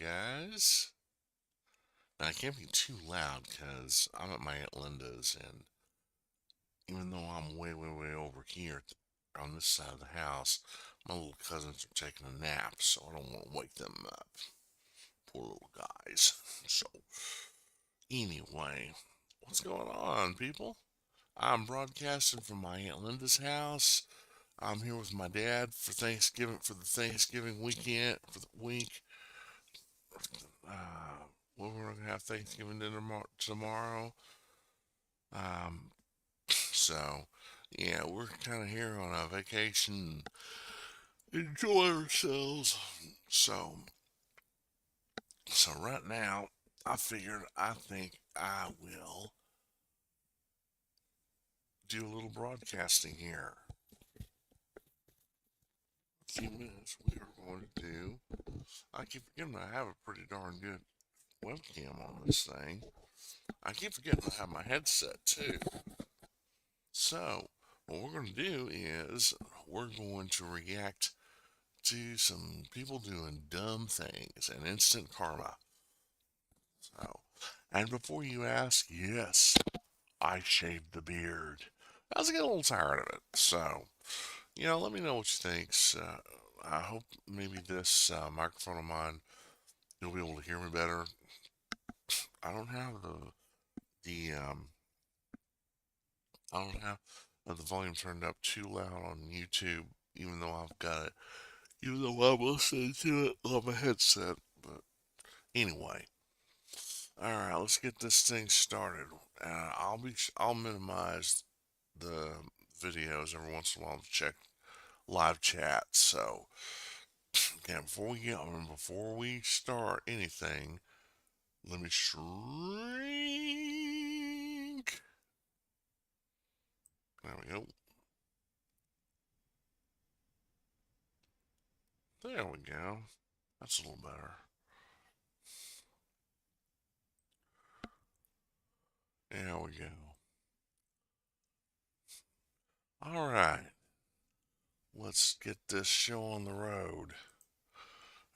guys. Now, I can't be too loud because I'm at my Aunt Linda's, and even though I'm way, way, way over here on this side of the house, my little cousins are taking a nap, so I don't want to wake them up. Poor little guys. So, anyway, what's going on, people? I'm broadcasting from my Aunt Linda's house. I'm here with my dad for Thanksgiving, for the Thanksgiving weekend, for the week. Uh, we're going to have Thanksgiving dinner tomorrow. Um, so, yeah, we're kind of here on a vacation, enjoy ourselves. So, so right now, I think I will do a little broadcasting here. A few minutes, we are going to do. I keep forgetting I have a pretty darn good webcam on this thing. I keep forgetting I have my headset too. So, what we're going to do is we're going to react to some people doing dumb things and instant karma. So, and before you ask, yes, I shaved the beard. I was getting a little tired of it. So, let me know what you think. I hope maybe this microphone of mine, you'll be able to hear me better. I don't have the I don't have the volume turned up too loud on YouTube, even though I've got it, even though I'm listening to it on my headset. But anyway, all right, let's get this thing started. I'll minimize the videos every once in a while to check live chat. So, okay, before we start anything, let me shrink. There we go. There we go. That's a little better. There we go. All right, let's get this show on the road.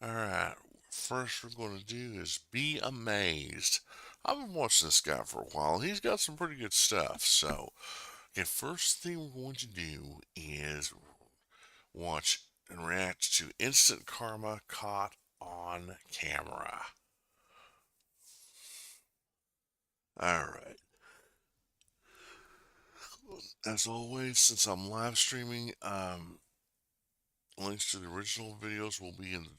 All right, first we're going to do is be amazed. I've been watching this guy for a while. He's got some pretty good stuff. So, okay, first thing we're going to do is watch and react to instant karma caught on camera. All right. As always, since I'm live streaming, links to the original videos will be in the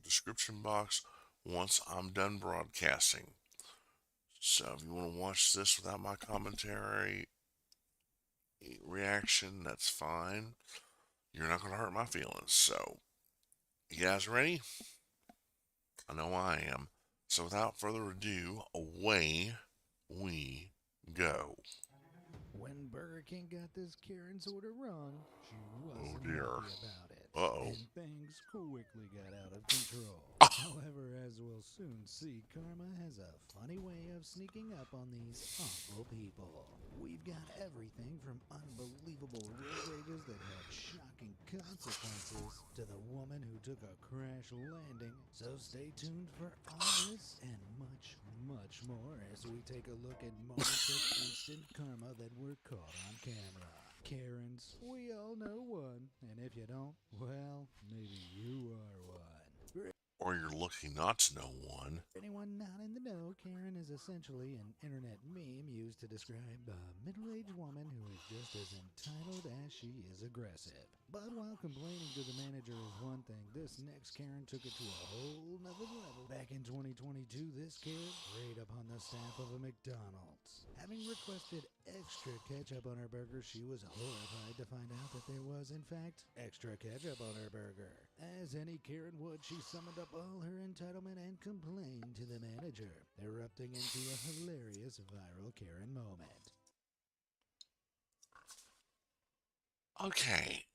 description box once I'm done broadcasting. So if you want to watch this without my commentary reaction, that's fine. You're not going to hurt my feelings. So, you guys ready? I know I am. So without further ado, away we go. When Burger King got this Karen's order wrong, she Oh wasn't dear. happy about it, Uh and things quickly got out of control. oh. However, as we'll soon see, karma has a funny way of sneaking up on these awful people. We've got everything from unbelievable road rages that had shocking consequences to the woman who took a crash landing. So stay tuned for all this and much, much more as we take a look at moments of instant karma that were caught on camera. Karens, we all know one, and if you don't, well, maybe you are one. Or you're lucky not to know one. For anyone not in the know, Karen is essentially an internet meme used to describe a middle-aged woman who is just as entitled as she is aggressive. But while complaining to the manager is one thing, this next Karen took it to a whole nother level. Back in 2022, this Karen preyed upon the staff of a McDonald's. Having requested extra ketchup on her burger, she was horrified to find out that there was, in fact, extra ketchup on her burger. As any Karen would, she summoned up all her entitlement and complained to the manager, erupting into a hilarious viral Karen moment. Okay,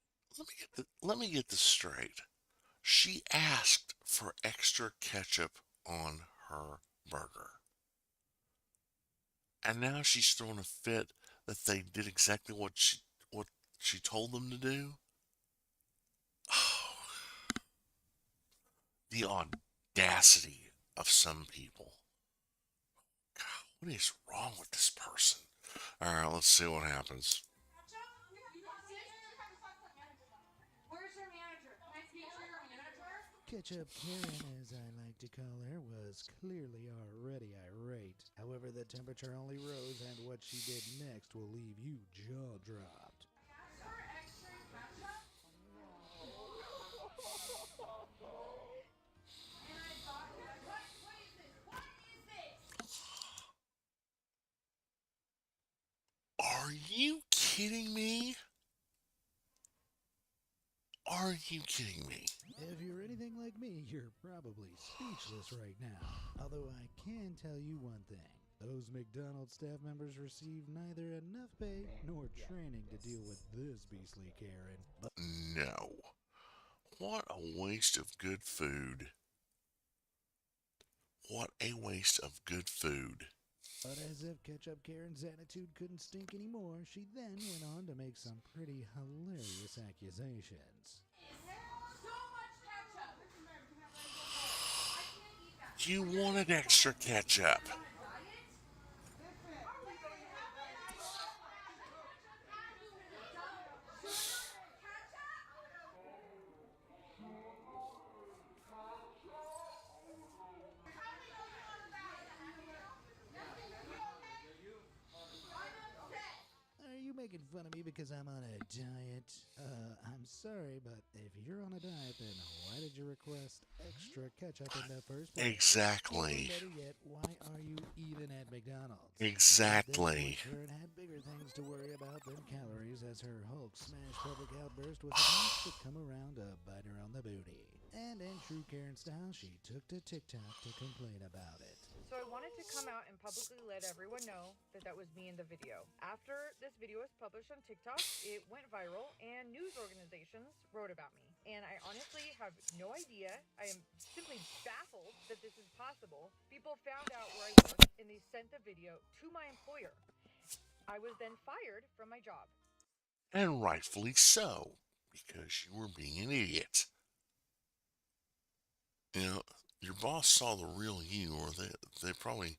let me get this straight. She asked for extra ketchup on her burger. And now she's throwing a fit that they did exactly what she told them to do. Oh, the audacity of some people. God, what is wrong with this person? All right, let's see what happens. Ketchup Karen, as I like to call her, was clearly already irate. However, the temperature only rose, and what she did next will leave you jaw dropped. Are you kidding me? Are you kidding me? If you're anything like me, you're probably speechless right now. Although I can tell you one thing. Those McDonald's staff members received neither enough pay nor training to deal with this beastly Karen. No. What a waste of good food. What a waste of good food. But as if Ketchup Karen's attitude couldn't stink anymore, she then went on to make some pretty hilarious accusations. You wanted extra ketchup. Are you making fun of me because I'm on a diet? I'm sorry, but if you're on a diet, then why did you request extra ketchup in the first place? Exactly. Or better yet, why are you even at McDonald's? Exactly. Karen had bigger things to worry about than calories, as her Hulk smash public outburst was enough to come around to bite her on the booty. And in true Karen style, she took to TikTok to complain about it. So I wanted to come out and publicly let everyone know that that was me in the video. After this video was published on TikTok, it went viral and news organizations wrote about me. And I honestly have no idea. I am simply baffled that this is possible. People found out where I work and they sent the video to my employer. I was then fired from my job. And rightfully so, because you were being an idiot. You know, your boss saw the real you, or they probably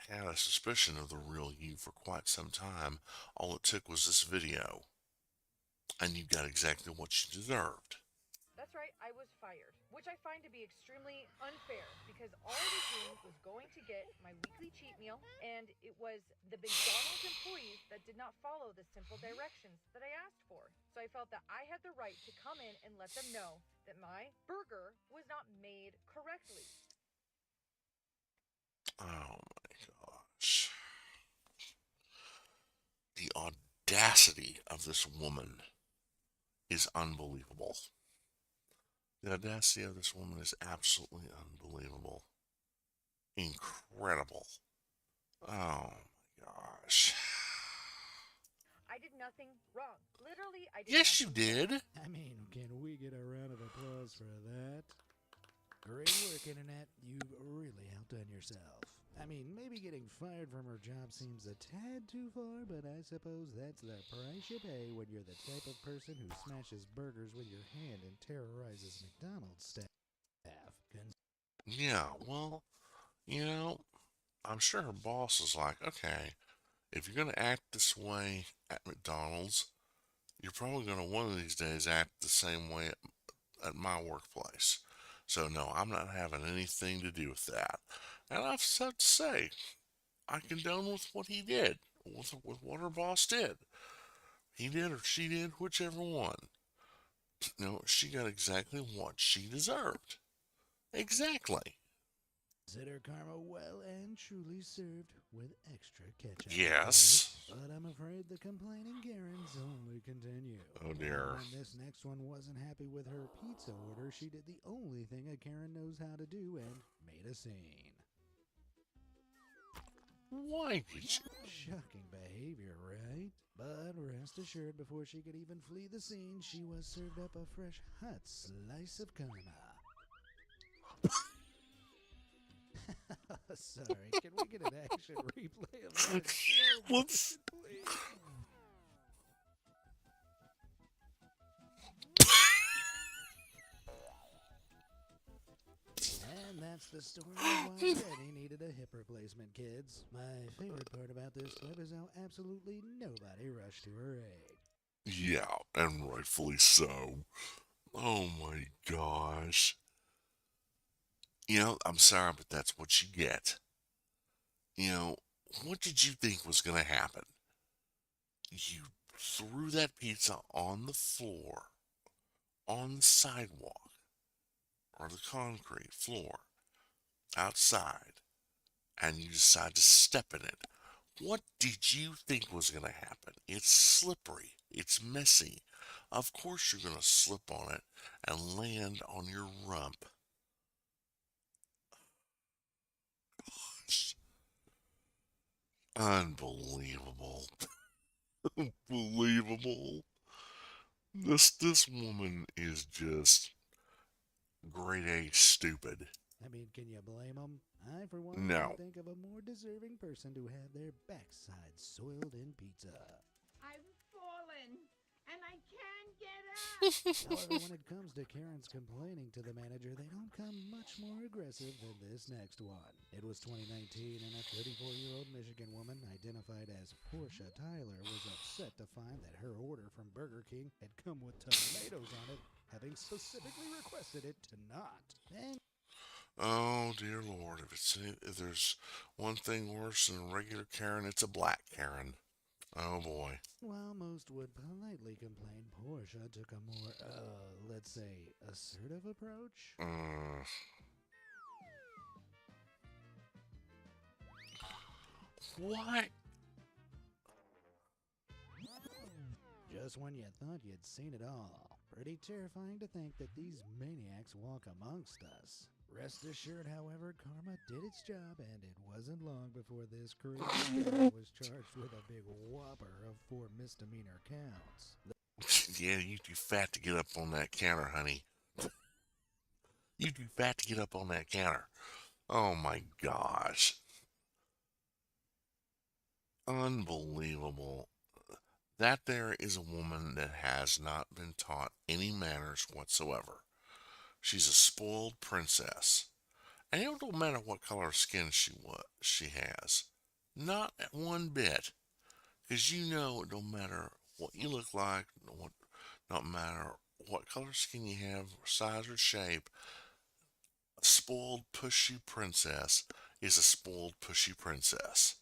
had a suspicion of the real you for quite some time. All it took was this video, and you got exactly what you deserved. That's right, I was fired, which I find to be extremely unfair because all I was doing was going to get my weekly cheat meal, and it was the McDonald's employees that did not follow the simple directions that I asked for. So I felt that I had the right to come in and let them know that my burger was not made correctly. Oh my gosh. The audacity of this woman is unbelievable. The audacity of this woman is absolutely unbelievable. Incredible. Oh my gosh. I did nothing wrong. Literally, I did Yes, you nothing wrong. did. I mean, can we get a round of applause for that? Great work, Internet. You've really outdone yourself. I mean, maybe getting fired from her job seems a tad too far, but I suppose that's the price you pay when you're the type of person who smashes burgers with your hand and terrorizes McDonald's staff. Yeah, well, I'm sure her boss is like, okay, if you're going to act this way at McDonald's, you're probably going to one of these days act the same way at my workplace. So, no, I'm not having anything to do with that. And I've had to say, I condone with what he did, with what her boss did. He did or she did, whichever one. She got exactly what she deserved. Exactly. Consider karma well and truly served with extra ketchup. Yes. But I'm afraid the complaining Karens only continue. Oh dear. When this next one wasn't happy with her pizza order, she did the only thing a Karen knows how to do and made a scene. Why did you? Shocking behavior, right? But rest assured, before she could even flee the scene, she was served up a fresh hot slice of karma. Sorry, can we get an action replay of that in slow Let's. motion, please? And that That's the story of why Betty needed a hip replacement, kids. My favorite part about this clip is how absolutely nobody rushed to her aid. Yeah, and rightfully so. Oh my gosh. I'm sorry, but that's what you get. What did you think was going to happen? You threw that pizza on the floor, on the sidewalk, or the concrete floor, outside, and you decide to step in it. What did you think was going to happen? It's slippery. It's messy. Of course you're going to slip on it and land on your rump. Gosh. Unbelievable. Unbelievable. This woman is just grade A stupid. I mean, can you blame them? I, for one, No. can't think of a more deserving person to have their backside soiled in pizza. I've fallen, and I can't get up. However, when it comes to Karen's complaining to the manager, they don't come much more aggressive than this next one. It was 2019, and a 34-year-old Michigan woman identified as Portia Tyler was upset to find that her order from Burger King had come with tomatoes on it, having specifically requested it to not. And Oh dear Lord, if there's one thing worse than a regular Karen, it's a black Karen. Oh boy. while most would politely complain, Portia took a more, let's say, assertive approach. What? Just when you thought you'd seen it all. Pretty terrifying to think that these maniacs walk amongst us. Rest assured, however, karma did its job, and it wasn't long before this crazy guy was charged with a big whopper of 4 misdemeanor counts. Yeah, you too fat to get up on that counter, honey. You too fat to get up on that counter. Oh my gosh. Unbelievable. That there is a woman that has not been taught any manners whatsoever. She's a spoiled princess. And it don't matter what color skin she has. Not one bit. Because it don't matter what you look like, not matter what color skin you have, size or shape, a spoiled pushy princess is a spoiled pushy princess.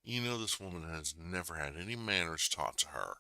This woman has never had any manners taught to her.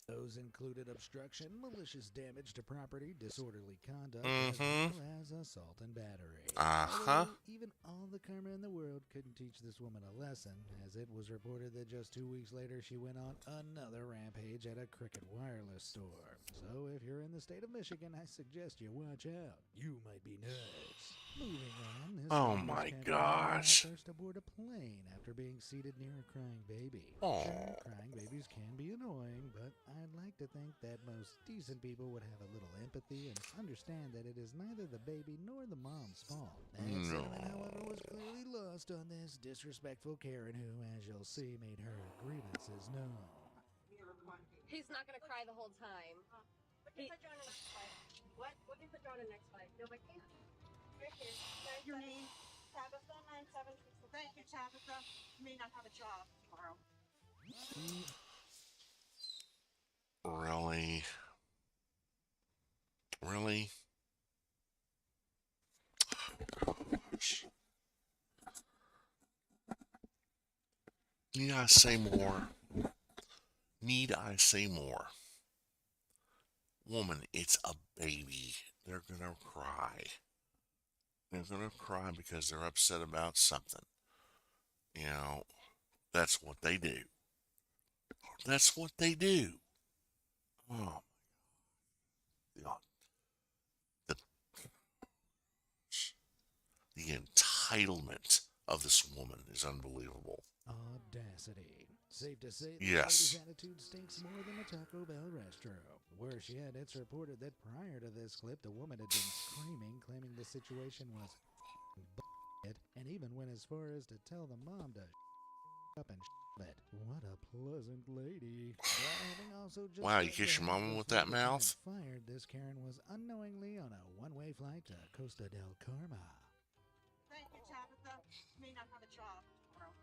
Those included obstruction, malicious damage to property, disorderly conduct, as Mm-hmm. well as assault and battery. Uh-huh. Although even all the karma in the world couldn't teach this woman a lesson, as it was reported that just 2 weeks later she went on another rampage at a Cricket Wireless store. So if you're in the state of Michigan, I suggest you watch out. You might be next. Moving on, this Oh one my was gosh. first aboard a plane after being seated near a crying baby. Aw. Sure, crying babies can be annoying, but I'd like to think that most decent people would have a little empathy and understand that it is neither the baby nor the mom's fault. That No. sentiment, however, was clearly lost on this disrespectful Karen who, as you'll see, made her grievances known. He's not gonna cry the whole time. We can put you on the next flight. What? We can put you on the next flight. No, I can't. Right here. Your name? Tabitha 976. Thank you, Tabitha. You may not have a job tomorrow. Really? Really? Gosh. Need I say more? Need I say more? Woman, it's a baby. They're gonna cry. They're gonna cry because they're upset about something. That's what they do. That's what they do. Oh, God. The, the entitlement of this woman is unbelievable. Audacity. Safe to say, this Yes. lady's attitude stinks more than a Taco Bell restroom. Worse yet, it's reported that prior to this clip, the woman had been screaming, claiming the situation was bullshit, and even went as far as to tell the mom to up and it. What a pleasant lady. But having also just Wow, you gotten kiss the your hang of mama the with flight that of being mouth? fired, this Karen was unknowingly on a one-way flight to Costa del Carmen. Thank you, Tabitha. You may not have a job tomorrow.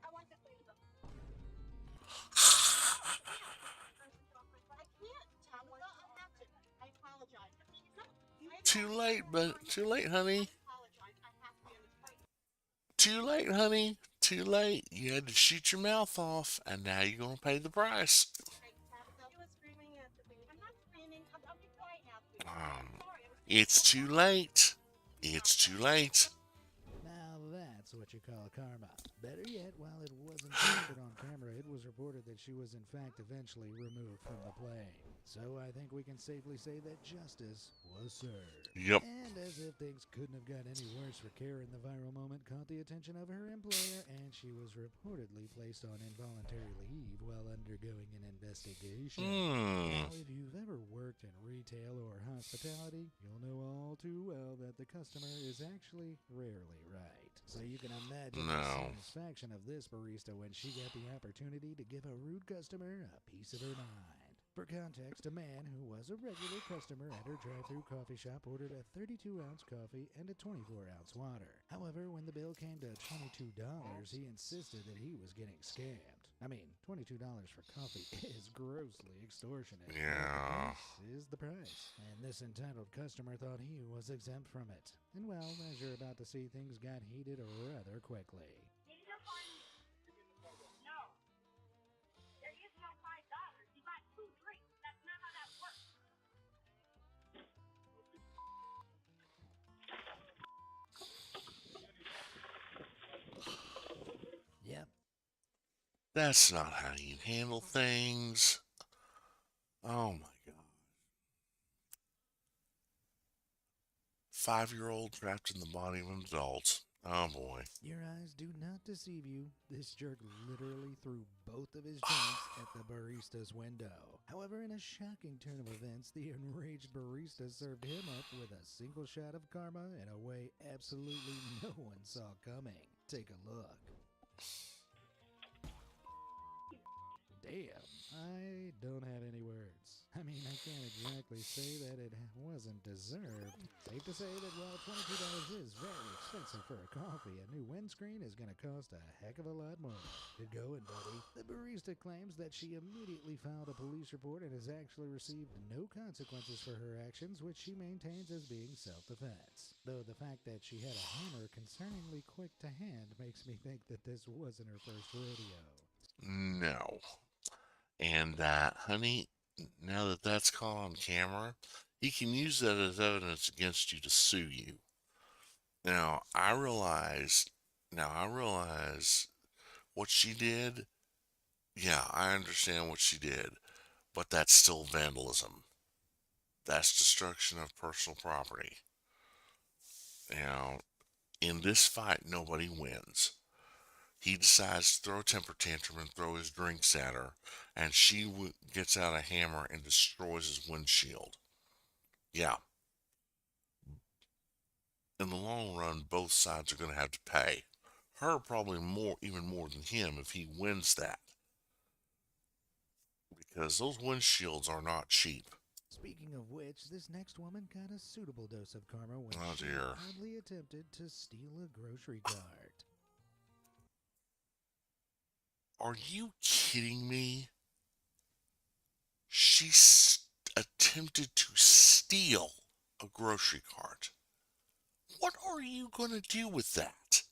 I want to thank them. I can't, Tabitha. I have to. I apologize. Too late, but too late, honey. I apologize. I have to be on this flight. Too late, honey. Too late. You had to shoot your mouth off, and now you're gonna pay the price. Hey, Tabitha. You were screaming at the thing. I'm not screaming. I'll be quiet now, please. Um, I'm sorry. I was it's too late. It's too late. Now that's what you call karma. Better yet, while it wasn't captured on camera, it was reported that she was in fact eventually removed from the plane. So I think we can safely say that justice was served. Yep. And as if things couldn't have got any worse for Karen, the viral moment caught the attention of her employer, and she was reportedly placed on involuntary leave while undergoing an investigation. Now, if you've ever worked in retail or hospitality, you'll know all too well that the customer is actually rarely right. So you can imagine the No. satisfaction of this barista when she got the opportunity to give a rude customer a piece of her mind. For context, a man who was a regular customer at her drive-thru coffee shop ordered a 32-ounce coffee and a 24-ounce water. However, when the bill came to $22, he insisted that he was getting scammed. I mean, $22 for coffee is grossly extortionate. Yeah. But the price is the price. And this entitled customer thought he was exempt from it. And well, as you're about to see, things got heated rather quickly. No. There is no $5. You got 2 drinks. That's not how that works. Yep. That's not how you handle things. Oh my God. 5-year-old trapped in the body of an adult. Oh boy. Your eyes do not deceive you. This jerk literally threw both of his drinks at the barista's window. However, in a shocking turn of events, the enraged barista served him up with a single shot of karma in a way absolutely no one saw coming. Take a look. Damn, I don't have any words. I mean, I can't exactly say that it wasn't deserved. Safe to say that while $22 is very expensive for a coffee, a new windscreen is going to cost a heck of a lot more. Good going, buddy. The barista claims that she immediately filed a police report and has actually received no consequences for her actions, which she maintains as being self-defense. Though the fact that she had a hammer concerningly quick to hand makes me think that this wasn't her first rodeo. No. And, honey, now that that's caught on camera, he can use that as evidence against you to sue you. Now, I realize what she did. Yeah, I understand what she did, but that's still vandalism. That's destruction of personal property. Now, in this fight, nobody wins. He decides to throw a temper tantrum and throw his drinks at her, and she gets out a hammer and destroys his windshield. Yeah. In the long run, both sides are going to have to pay. Her probably even more than him if he wins that. Because those windshields are not cheap. Speaking of which, this next woman got a suitable dose of karma when Oh, she dear. oddly attempted to steal a grocery cart. Are you kidding me? She attempted to steal a grocery cart. What are you going to do with that?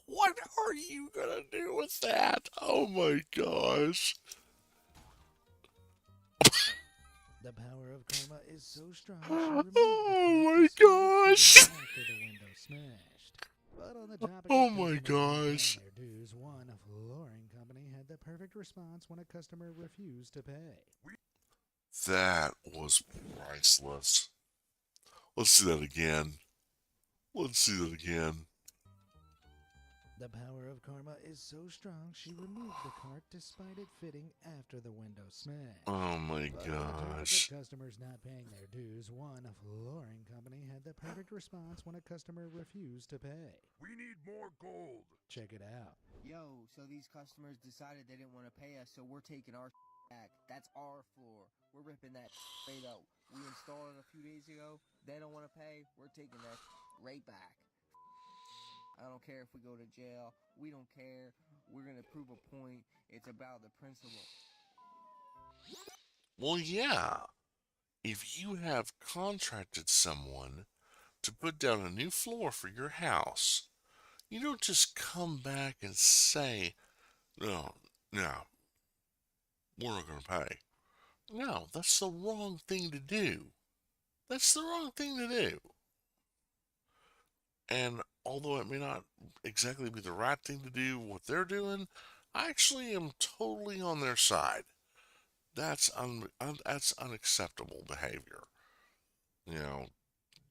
What are you going to do with that? Oh my gosh. The power of karma is so strong, she removed the Oh cart my despite it gosh. fitting after the window smashed. But on the topic Oh of my customers not paying gosh. their dues, one flooring company had the perfect response when a customer refused to pay. That was priceless. Let's see that again. Let's see that again. The power of karma is so strong, she removed the cart despite it fitting after the window smashed. Oh my But on the topic gosh. of customers not paying their dues, one flooring company had the perfect response when a customer refused to pay. We need more gold. Check it out. Yo, so these customers decided they didn't want to pay us, so we're taking our back. That's our floor. We're ripping that straight out. We installed it a few days ago. They don't want to pay. We're taking that right back. I don't care if we go to jail. We don't care. We're going to prove a point. It's about the principle. Well, yeah. If you have contracted someone to put down a new floor for your house, you don't just come back and say, no, no, we're not going to pay. No, that's the wrong thing to do. That's the wrong thing to do. And although it may not exactly be the right thing to do what they're doing, I actually am totally on their side. That's unacceptable behavior. You know,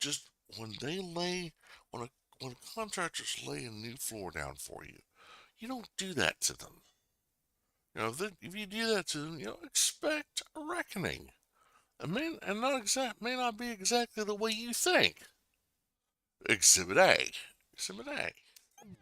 just when they lay when a when contractors lay a new floor down for you, you don't do that to them. If you do that to them, expect a reckoning. May not be exactly the way you think. Exhibit A. Exhibit A.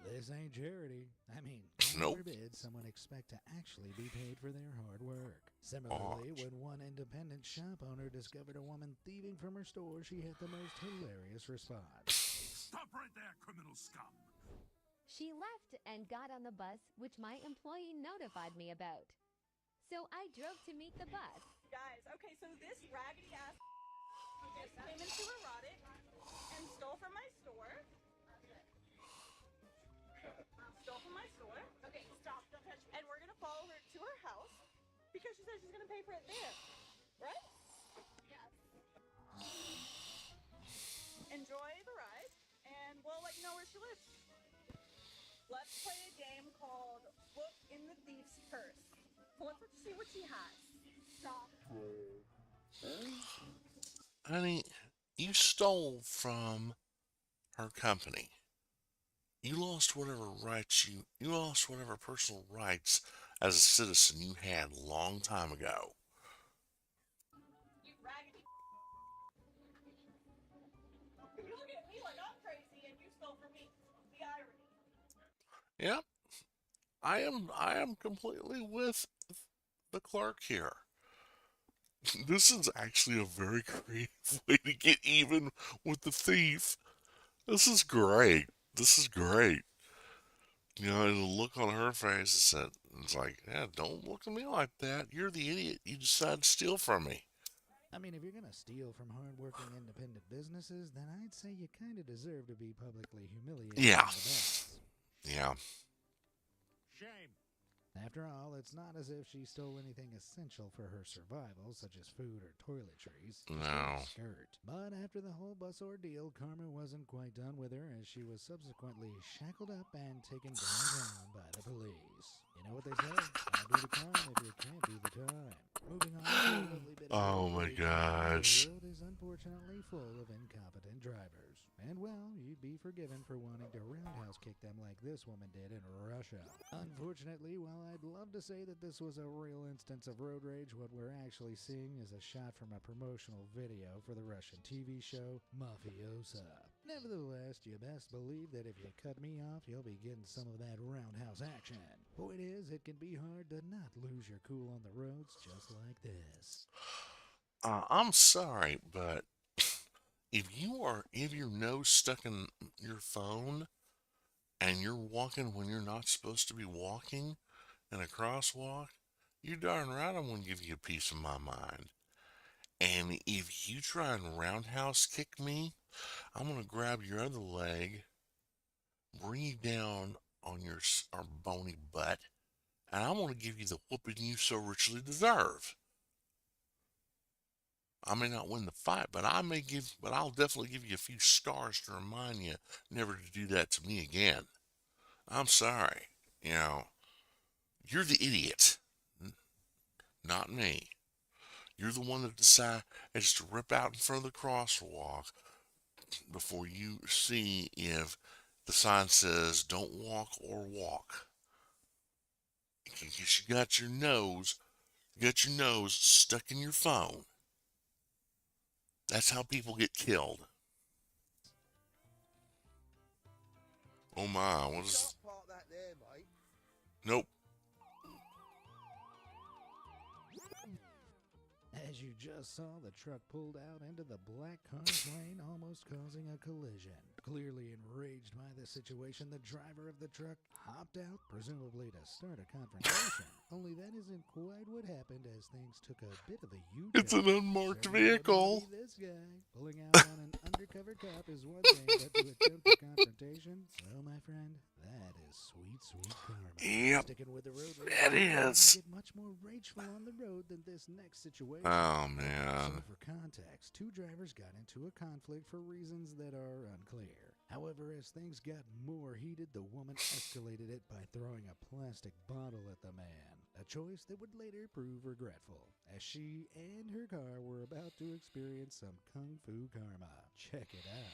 This ain't charity. I mean, God Nope. forbid someone expect to actually be paid for their hard work. Oh, Similarly, when one independent shop owner discovered a woman thieving from her store, she had the most hilarious response. Stop right there, criminal scum! She left and got on the bus, which my employee notified me about. So I drove to meet the bus. Guys, okay, so this raggedy ass just came into erotic and stole from my store. Stole from my store. Okay, stop, don't touch me. And we're gonna follow her to her house because she said she's gonna pay for it there. Right? Yes. Enjoy the ride, and we'll let you know where she lives. Let's play a game called Look in the Thief's Purse. So let's see what she has. Stop. honey, you stole from her company. You lost whatever personal rights as a citizen you had a long time ago. You raggedy. You look at me like I'm crazy and you stole from me. The irony. Yep, I am completely with the clerk here. This is actually a very creative way to get even with the thief. This is great. This is great. And the look on her face is that it's like, yeah, don't look at me like that. You're the idiot. You decided to steal from me. I mean, if you're gonna steal from hardworking independent businesses, then I'd say you kinda deserve to be publicly humiliated Yeah. on the bus. Yeah. Shame. After all, it's not as if she stole anything essential for her survival, such as food or toiletries. She stole No. a skirt. But after the whole bus ordeal, Karma wasn't quite done with her, as she was subsequently shackled up and taken downtown by the police. You know what they say? Don't do the crime if you can't do the time. Moving on to a lovely bit of Oh my road rage. gosh. The world is unfortunately full of incompetent drivers. And well, you'd be forgiven for wanting to roundhouse kick them like this woman did in Russia. Unfortunately, while I'd love to say that this was a real instance of road rage, what we're actually seeing is a shot from a promotional video for the Russian TV show Mafiosa. Nevertheless, you best believe that if you cut me off, you'll be getting some of that roundhouse action. Point is, it can be hard to not lose your cool on the roads just like this. I'm sorry, but if your nose stuck in your phone and you're walking when you're not supposed to be walking in a crosswalk, you darn right I'm gonna give you a piece of my mind. And if you try and roundhouse kick me, I'm gonna grab your other leg, bring you down on your our bony butt, and I'm gonna give you the whooping you so richly deserve. I may not win the fight, but I'll definitely give you a few scars to remind you never to do that to me again. I'm sorry. You're the idiot, not me. You're the one that decides to rip out in front of the crosswalk before you see if the sign says don't walk or walk. Because you got your nose stuck in your phone. That's how people get killed. Oh my, what is... Stop park that there, mate. just saw the truck pulled out into the black car's lane, almost causing a collision. Clearly enraged by the situation, the driver of the truck hopped out, presumably to start a confrontation. Only that isn't quite what happened, as things took a bit of a U-turn. It's an unmarked Certainly vehicle. wouldn't be this guy. Pulling out on an undercover cop is one thing, but to attempt a confrontation, well, my friend, that is sweet, sweet karma. Yep, Sticking with the road that is. get much more rageful on the road than this next situation. Oh, So man. for context, two drivers got into a conflict for reasons that are unclear. However, as things got more heated, the woman escalated it by throwing a plastic bottle at the man, a choice that would later prove regretful, as she and her car were about to experience some kung fu karma. Check it out.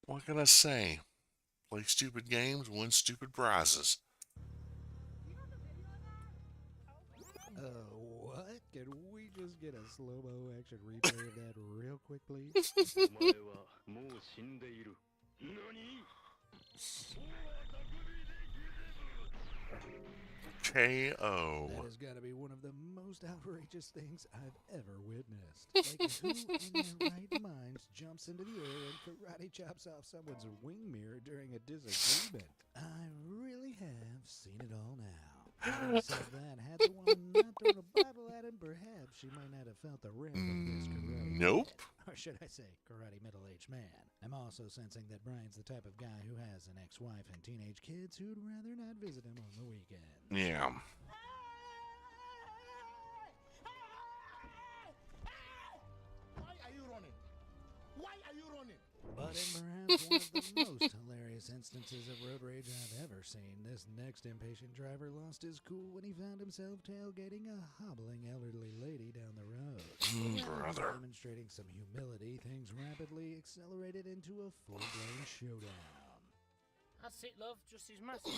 What can I say? Play stupid games, win stupid prizes. What? Can we just get a slow-mo action replay of that real quick, please? KO. That has got to be one of the most outrageous things I've ever witnessed. Like, who in their right minds jumps into the air and karate chops off someone's wing mirror during a disagreement? I really have seen it all now. Having said that, had the woman not thrown a bottle at him, perhaps she might not have felt the wrath of this karate Nope. kid. Or should I say, karate middle-aged man. I'm also sensing that Brian's the type of guy who has an ex-wife and teenage kids who'd rather not visit him on the weekend. Yeah. Why are you running? Why are you running? But in perhaps one of the most hilarious instances of road rage I've ever seen, this next impatient driver lost his cool when he found himself tailgating a hobbling elderly lady down the road. Brother. Demonstrating some humility, things rapidly accelerated into a full-blown showdown. That's it, love. Just his massive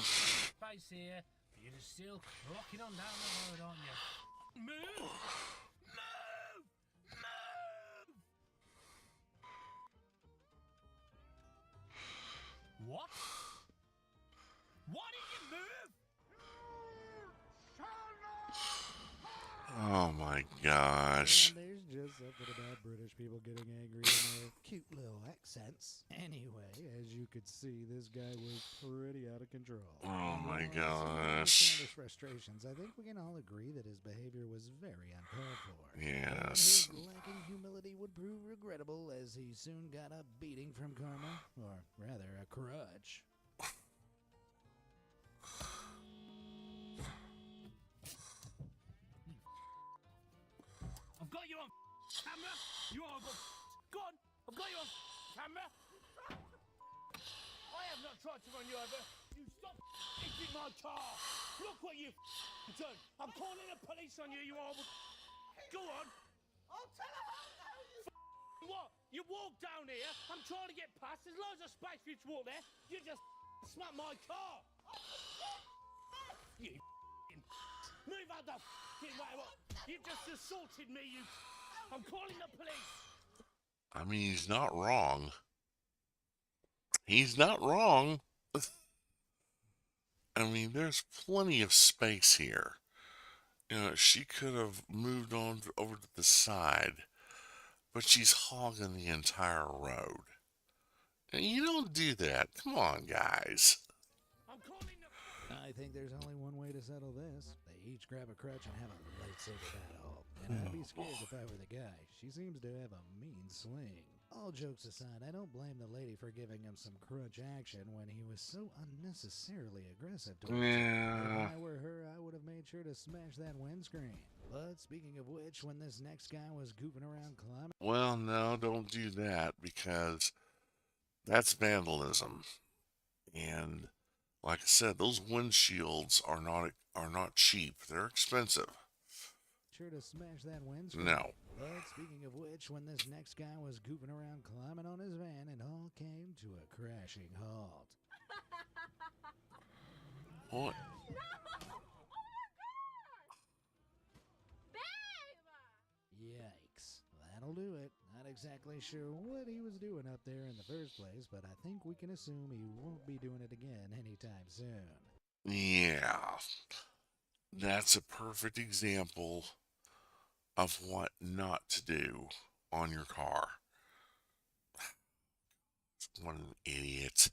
face here. You're just still rocking on down the road, aren't you? Move! Move! Move! What? Why did you move? Oh my gosh. And there's just something about British people getting angry in their cute little accents. Anyway, as you could see, this guy was pretty out of control. Oh my While I gosh. understand his frustrations, I think we can all agree that his behavior was very uncalled for. Yes. And his lacking humility would prove regrettable, as he soon got a beating from karma, or rather a crutch. I've got you on camera. You are go on. I've got you on camera. I have not tried to run you over. You stop hitting my car. Look what you've done. I'm calling the police on you. You are. Go on. I'll tell her how you. What? You walk down here. I'm trying to get past. There's loads of space for you to walk there. You just smack my car. You move out the way. You've just assaulted me. You. I'm calling the police. I mean, he's not wrong. He's not wrong. I mean, there's plenty of space here. You know, she could have moved on over to the side, but she's hogging the entire road. And you don't do that. Come on, guys. I'm calling the. I think there's only one way to settle this. They each grab a crutch and have a lightsaber battle. And I'd be scared if I were the guy. She seems to have a mean sling. All jokes aside, I don't blame the lady for giving him some crutch action when he was so unnecessarily aggressive towards her. Yeah. If I were her, I would have made sure to smash that windscreen. But speaking of which, when this next guy was goofing around climbing... Well, no, don't do that, because that's vandalism. And like I said, those windshields are not cheap. They're expensive. Sure to smash that windscreen. No. But speaking of which, when this next guy was goofing around climbing on his van, it all came to a crashing halt. What? Babe! Yikes. That'll do it. Not exactly sure what he was doing up there in the first place, but I think we can assume he won't be doing it again anytime soon. Yeah, that's a perfect example of what not to do on your car. What an idiot.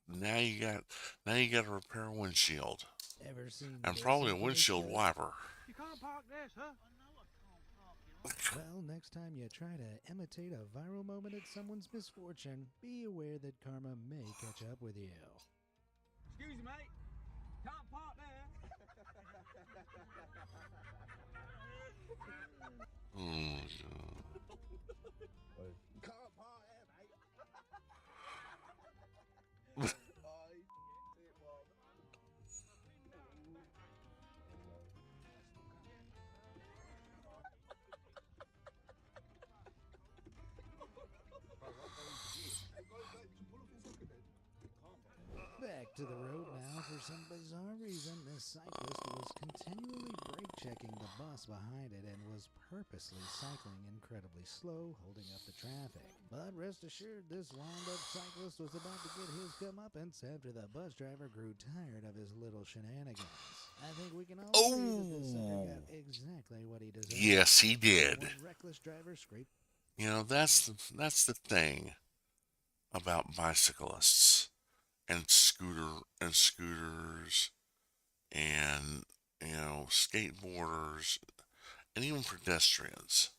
Now you got to repair a windshield Ever seen and this probably a on police windshield shows? wiper. You can't park there, sir. Well, next time you try to imitate a viral moment at someone's misfortune, be aware that karma may catch up with you. Excuse me, mate. Can't park there. Oh my God. Can't part there, mate. Back to the road now. For some bizarre reason, this cyclist was continually brake checking the bus behind it and was purposely cycling incredibly slow, holding up the traffic. But rest assured, this wound-up cyclist was about to get his comeuppance after the bus driver grew tired of his little shenanigans. I think we can all agree that this sucker got exactly what he deserved. Yes, he did. One reckless driver scraped. You know, that's the thing about bicyclists and scooters and skateboarders and even pedestrians.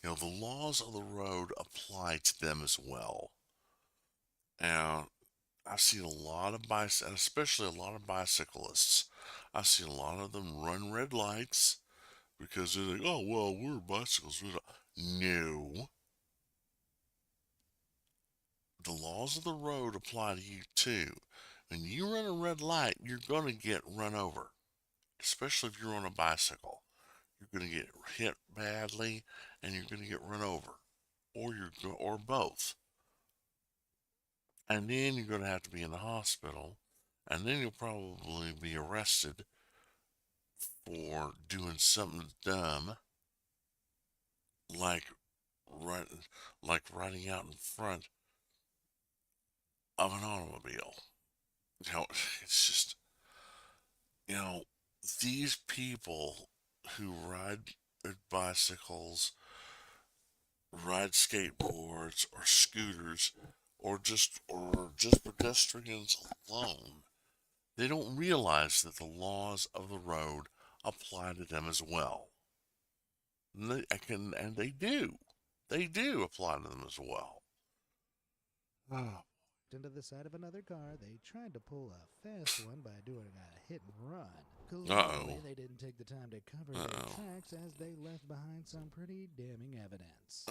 You know, the laws of the road apply to them as well. Now, I've seen a lot of and especially a lot of bicyclists. I've seen a lot of them run red lights because they're like, oh well, we're bicycles. No, the laws of the road apply to you too. When you run a red light, you're going to get run over, especially if you're on a bicycle. You're going to get hit badly, and you're going to get run over, or both. And then you're going to have to be in the hospital, and then you'll probably be arrested for doing something dumb, like riding out in front of an automobile. You know, it's just, you know, these people who ride their bicycles, ride skateboards or scooters, or just pedestrians alone, they don't realize that the laws of the road apply to them as well. And they do. They do apply to them as well. Oh. Into the side of another car. They tried to pull a fast one by doing a hit and run. Uh-oh. Clearly, they didn't take the time to cover their tracks as they left behind some pretty damning evidence.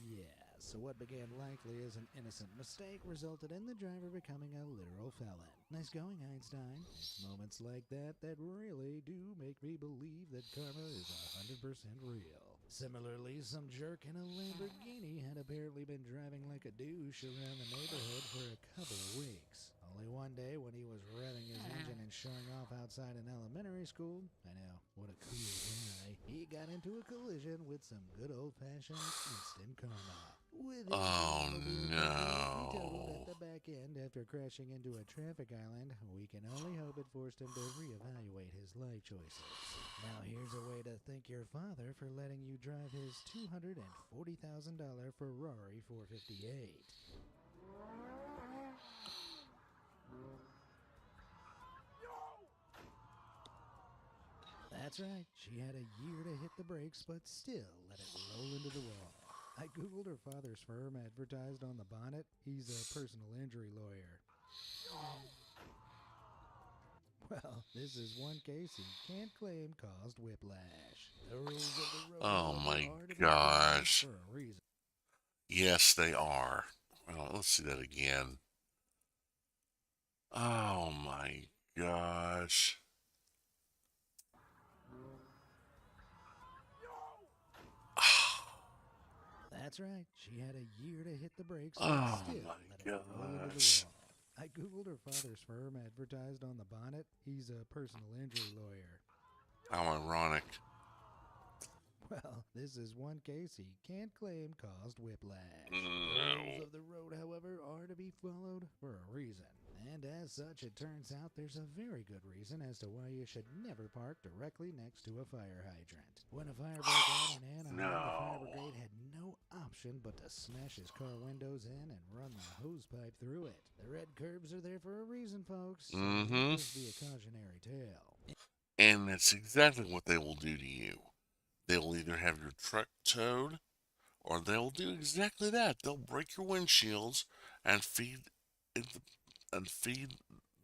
Yeah. So what began likely as an innocent mistake resulted in the driver becoming a literal felon. Nice going, Einstein. It's moments like that that really do make me believe that karma is 100% real. Similarly, some jerk in a Lamborghini had apparently been driving like a douche around the neighborhood for a couple of weeks. Only one day when he was revving his engine and showing off outside an elementary school, I know, what a cool guy, he got into a collision with some good old-fashioned instant karma. With his automobile totaled at the back end after crashing into a traffic island, we can only hope it forced him to reevaluate his life choices. Now here's a way to thank your father for letting you drive his $240,000 Ferrari 458. That's right, she had a year to hit the brakes, but still let it roll into the wall. I googled her father's firm advertised on the bonnet. He's a personal injury lawyer. Well, this is one case he can't claim caused whiplash. The rules of the road Oh my are to be gosh. for a reason. Yes, they are. Well, let's see that again. Oh my gosh. That's right. She had a year to hit the brakes, but Oh still my let it roll into the gosh. wall. I googled her father's firm advertised on the bonnet. He's a personal injury lawyer. How ironic. Well, This is one case he can't claim caused whiplash. No. The rules of the road, however, are to be followed for a reason. And as such, it turns out there's a very good reason as to why you should never park directly next to a fire hydrant. When a fire broke out in Anaheim, the fire brigade had no option but to smash his car windows in and run the hose pipe through it. The red curves are there for a reason, folks. So let this be a cautionary tale. And that's exactly what they will do to you. They will either have your truck towed, or they'll do exactly that. They'll break your windshields and feed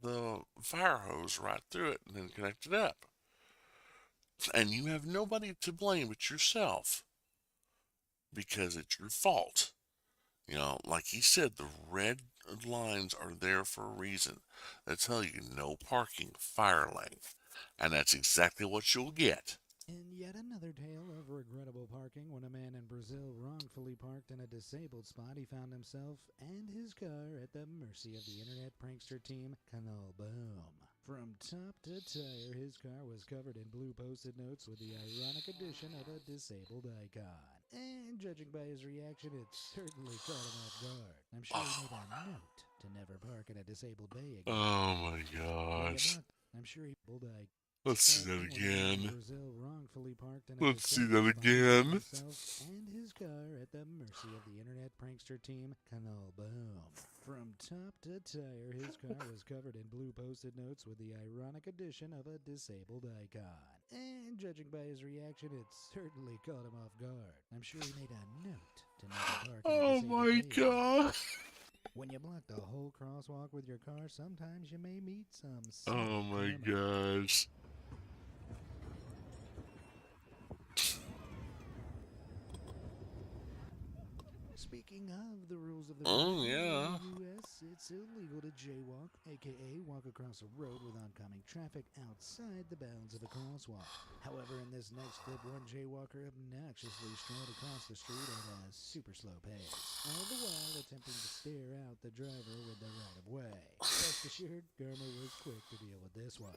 the fire hose right through it and then connect it up. And you have nobody to blame but yourself because it's your fault. You know, like he said, the red lines are there for a reason. They tell you no parking, fire lane. And that's exactly what you'll get. In yet another tale of regrettable parking, when a man in Brazil wrongfully parked in a disabled spot, he found himself and his car at the mercy of the internet prankster team Canal Boom. From top to tire, his car was covered in blue post-it notes with the ironic addition of a disabled icon. And judging by his reaction, it certainly caught him off guard. I'm sure he made a note to never park in a disabled bay again. Oh my gosh. I'm sure he pulled a... Let's see that again. Brazil wrongfully parked in Let's see that again. Himself and his car at the mercy of the internet prankster team Canal Boom. From top to tire, his car was covered in blue post-it notes with the ironic addition of a disabled icon. And judging by his reaction, it certainly caught him off guard. I'm sure he made a note to never park in a Oh disabled my bay. gosh. When you block the whole crosswalk with your car, sometimes you may meet some... Oh my gosh. Speaking of the rules of the Oh, road, yeah. in the U.S., it's illegal to jaywalk, aka walk across a road with oncoming traffic outside the bounds of a crosswalk. However, in this next clip, one jaywalker obnoxiously strode across the street at a super slow pace, all the while attempting to stare out the driver with the right-of-way. Rest assured, Garmer was quick to deal with this one.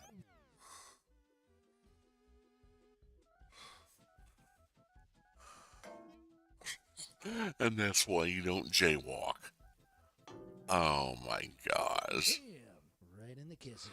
And that's why you don't jaywalk. Oh my gosh. Damn, right in the kisser.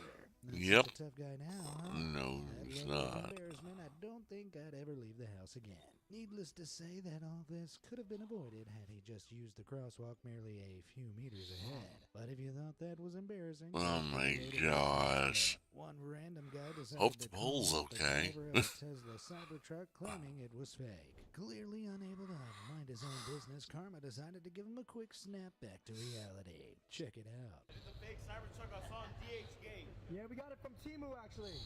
Yep. Such a tough guy now, huh? No, That he's level of not. embarrassment, I don't think I'd ever leave the house again. Needless to say that all this could have been avoided had he just used the crosswalk merely a few meters ahead. But if you thought that was embarrassing... Oh my gosh. One random guy decided Hope to the poll's call out the okay. driver of a Tesla Cybertruck claiming it was fake. Clearly unable to mind his own business, Karma decided to give him a quick snap back to reality. Check it out. It's a fake Cybertruck I saw on DHgate. Yeah, we got it from Timu, actually.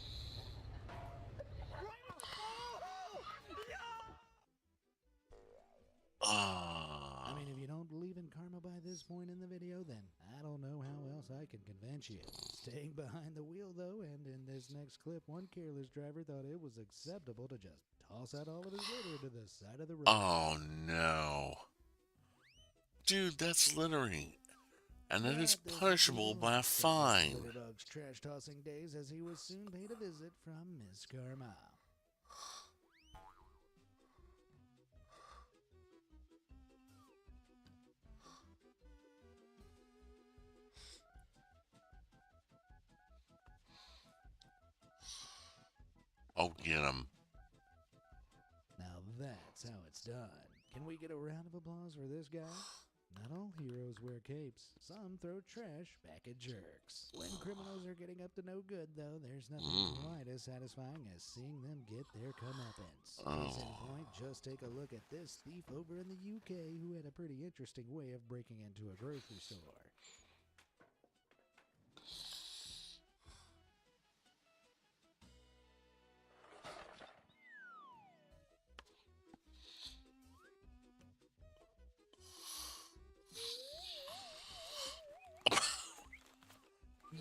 I mean, if you don't believe in karma by this point in the video, then I don't know how else I can convince you. Staying behind the wheel, though, and in this next clip, one careless driver thought it was acceptable to just toss out all of his litter to the side of the road. Oh no. Dude, that's littering. And that is punishable by a fine. Litterbugs trash tossing days, as he was soon paid a visit from Miss Karma. Oh, get him. Now that's how it's done. Can we get a round of applause for this guy? Not all heroes wear capes. Some throw trash back at jerks. When criminals are getting up to no good, though, there's nothing quite as satisfying as seeing them get their comeuppance. Case in point, just take a look at this thief over in the UK who had a pretty interesting way of breaking into a grocery store.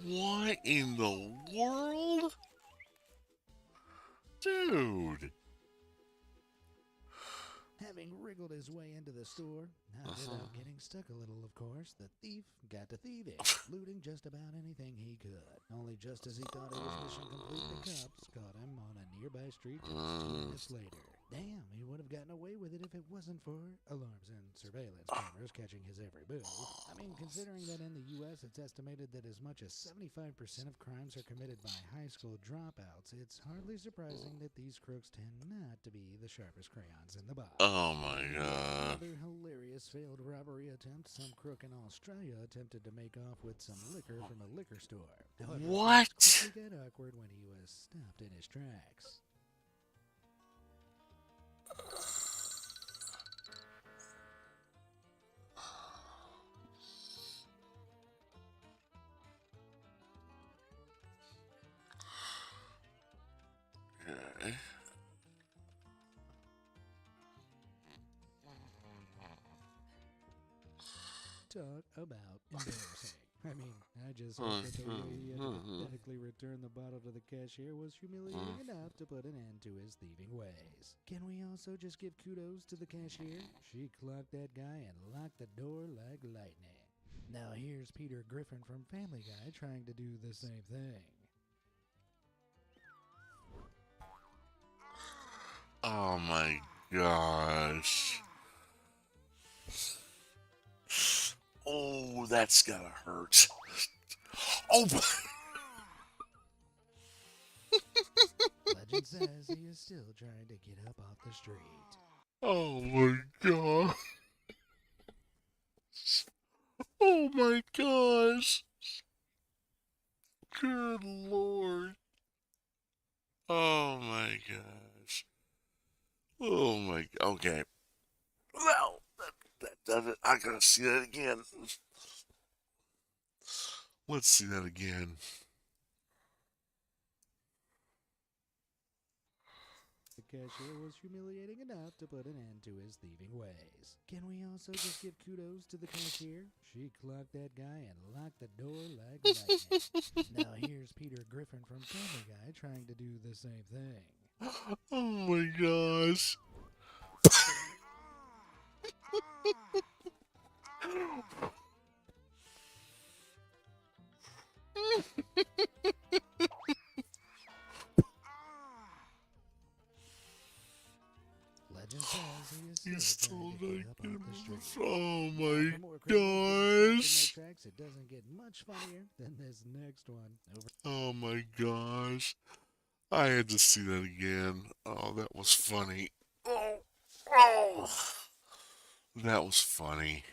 What in the world? Dude. Having wriggled his way into the store, not without getting stuck a little, of course, the thief got to thieving, looting just about anything he could. Only just as he thought he was mission complete, the cops caught him on a nearby street just 2 minutes later. Damn, he would have gotten away with it if it wasn't for alarms and surveillance cameras catching his every move. I mean, considering that in the U.S. it's estimated that as much as 75% of crimes are committed by high school dropouts, it's hardly surprising that these crooks tend not to be the sharpest crayons in the box. Oh my god. Another hilarious failed robbery attempt. Some crook in Australia attempted to make off with some liquor from a liquor store. However, What? it quickly got awkward when he was stopped in his tracks. Okay. Talk about embarrassing. I mean, I just hope that the way he had to pathetically return the bottle to the cashier was humiliating enough to put an end to his thieving ways. Can we also just give kudos to the cashier? She clocked that guy and locked the door like lightning. Now here's Peter Griffin from Family Guy trying to do the same thing. Oh my gosh. Oh, that's gotta hurt. Oh, Legend says he is still trying to get up off the street. oh my god. Oh my gosh. Good lord. Oh my gosh. Oh my. Okay. Well, that does it. I gotta see that again. Let's see that again. The cashier was humiliating enough to put an end to his thieving ways. Can we also just give kudos to the cashier? She clocked that guy and locked the door like lightning. Now here's Peter Griffin from Family Guy trying to do the same thing. Oh my gosh. Legend says he is still trying to get up off the street. Oh my For more crazy gosh. tracks, it doesn't get much funnier than this next one. Over. Oh my gosh. I had to see that again. Oh, that was funny. Oh. That was funny.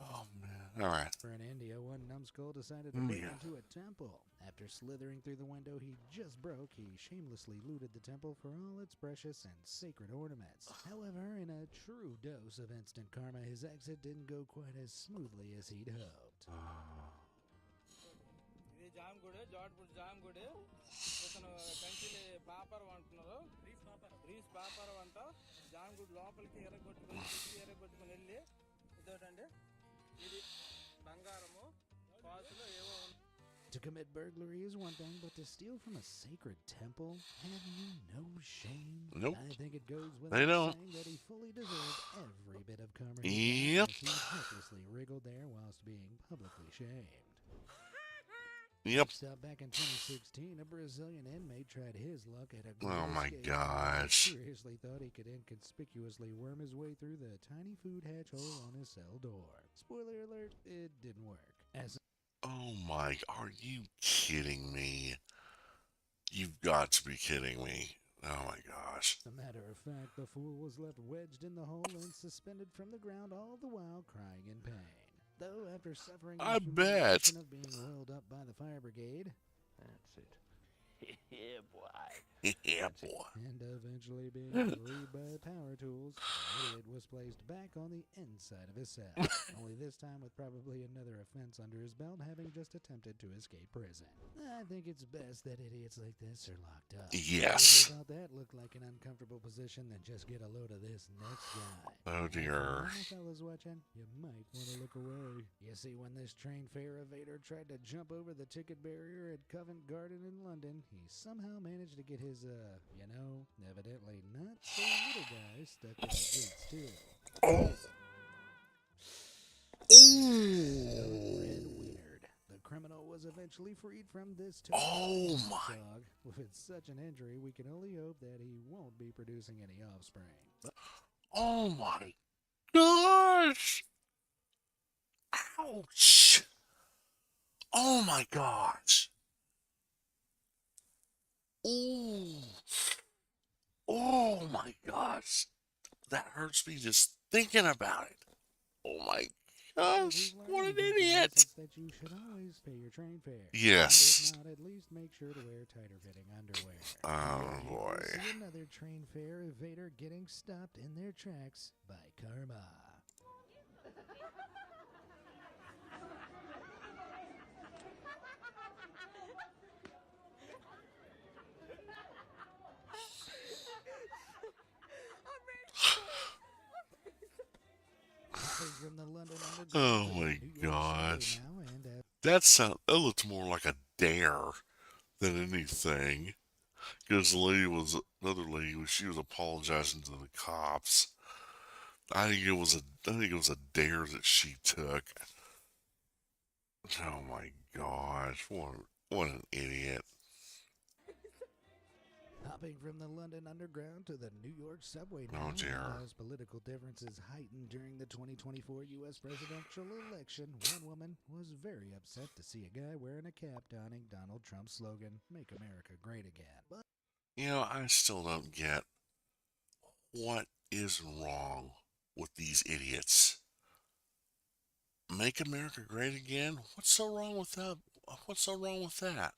Oh man. Alright. In India, one numbskull decided to break into a temple. After slithering through the window he just broke, he shamelessly looted the temple for all its precious and sacred ornaments. However, in a true dose of instant karma, his exit didn't go quite as smoothly as he'd hoped. To commit burglary is one thing, but to steal from a sacred temple? Have you no shame? Nope. I think it goes They without don't. saying that he fully deserved every bit of karma Yep. he helplessly wriggled there whilst being publicly shamed. Yep. Next up, back in 2016, a Brazilian inmate tried his luck at a Oh my escape. gosh. Seriously thought he could inconspicuously worm his way through the tiny food hatch hole on his cell door. Spoiler alert, it didn't work. As Oh my. Are you kidding me? You've got to be kidding me. Oh my gosh. a matter of fact, the fool was left wedged in the hole and suspended from the ground, all the while crying in pain. Though after suffering the I bet. humiliation of being rolled up by the fire brigade, That's it. Yeah, boy. Yeah, boy. and eventually being freed by power tools, the idiot was placed back on the inside of his cell. Only this time with probably another offense under his belt, having just attempted to escape prison. I think it's best that idiots like this are locked up. Yes. About that look like an uncomfortable position, then just get a load of this next guy. Oh dear. Now, fellas watching, you might want to look away. You see, when this train fare evader tried to jump over the ticket barrier at Covent Garden in London, he somehow managed to get his, evidently not so little guy stuck in the gates too. Oh. Red Weird. The criminal was eventually freed from this Oh my. dog. With such an injury, we can only hope that he won't be producing any offspring. Oh my gosh! Ouch! Oh my gosh! Ooh! Oh my gosh! That hurts me just thinking about it. Oh my gosh! What an idiot! That you should always pay your train fare. Yes. And if not, at least make sure to wear tighter fitting underwear. Oh boy. See another train fare evader getting stopped in their tracks by karma. From the London Oh Underground my to the New York subway gosh. now, and That looked more like a dare than anything. Because another lady she was apologizing to the cops. I think it was a dare that she took. Oh my gosh, what an idiot. hopping from the London Underground to the New York subway Oh, now, dear. and as political differences heightened during the 2024 U.S. presidential election, one woman was very upset to see a guy wearing a cap donning Donald Trump's slogan, "Make America Great Again." But You know, I still don't get what is wrong with these idiots. Make America great again? What's so wrong with that? What's so wrong with that?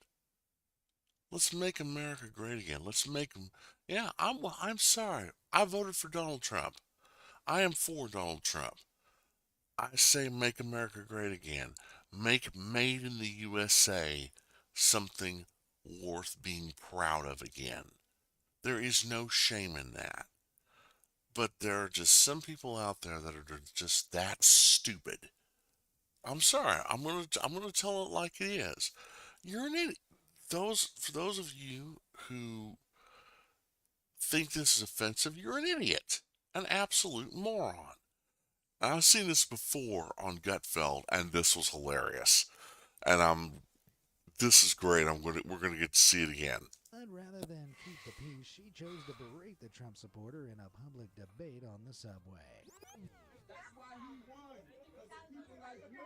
Let's make America great again. Let's make them. Yeah, I'm sorry. I voted for Donald Trump. I am for Donald Trump. I say make America great again. Make made in the USA something worth being proud of again. There is no shame in that. But there are just some people out there that are just that stupid. I'm sorry. I'm gonna tell it like it is. You're an idiot. For those of you who think this is offensive, you're an idiot, an absolute moron. I've seen this before on Gutfeld, and this was hilarious. And this is great. We're gonna get to see it again. rather than keep the peace, she chose to berate the Trump supporter in a public debate on the subway. That's why he won. Because people like you.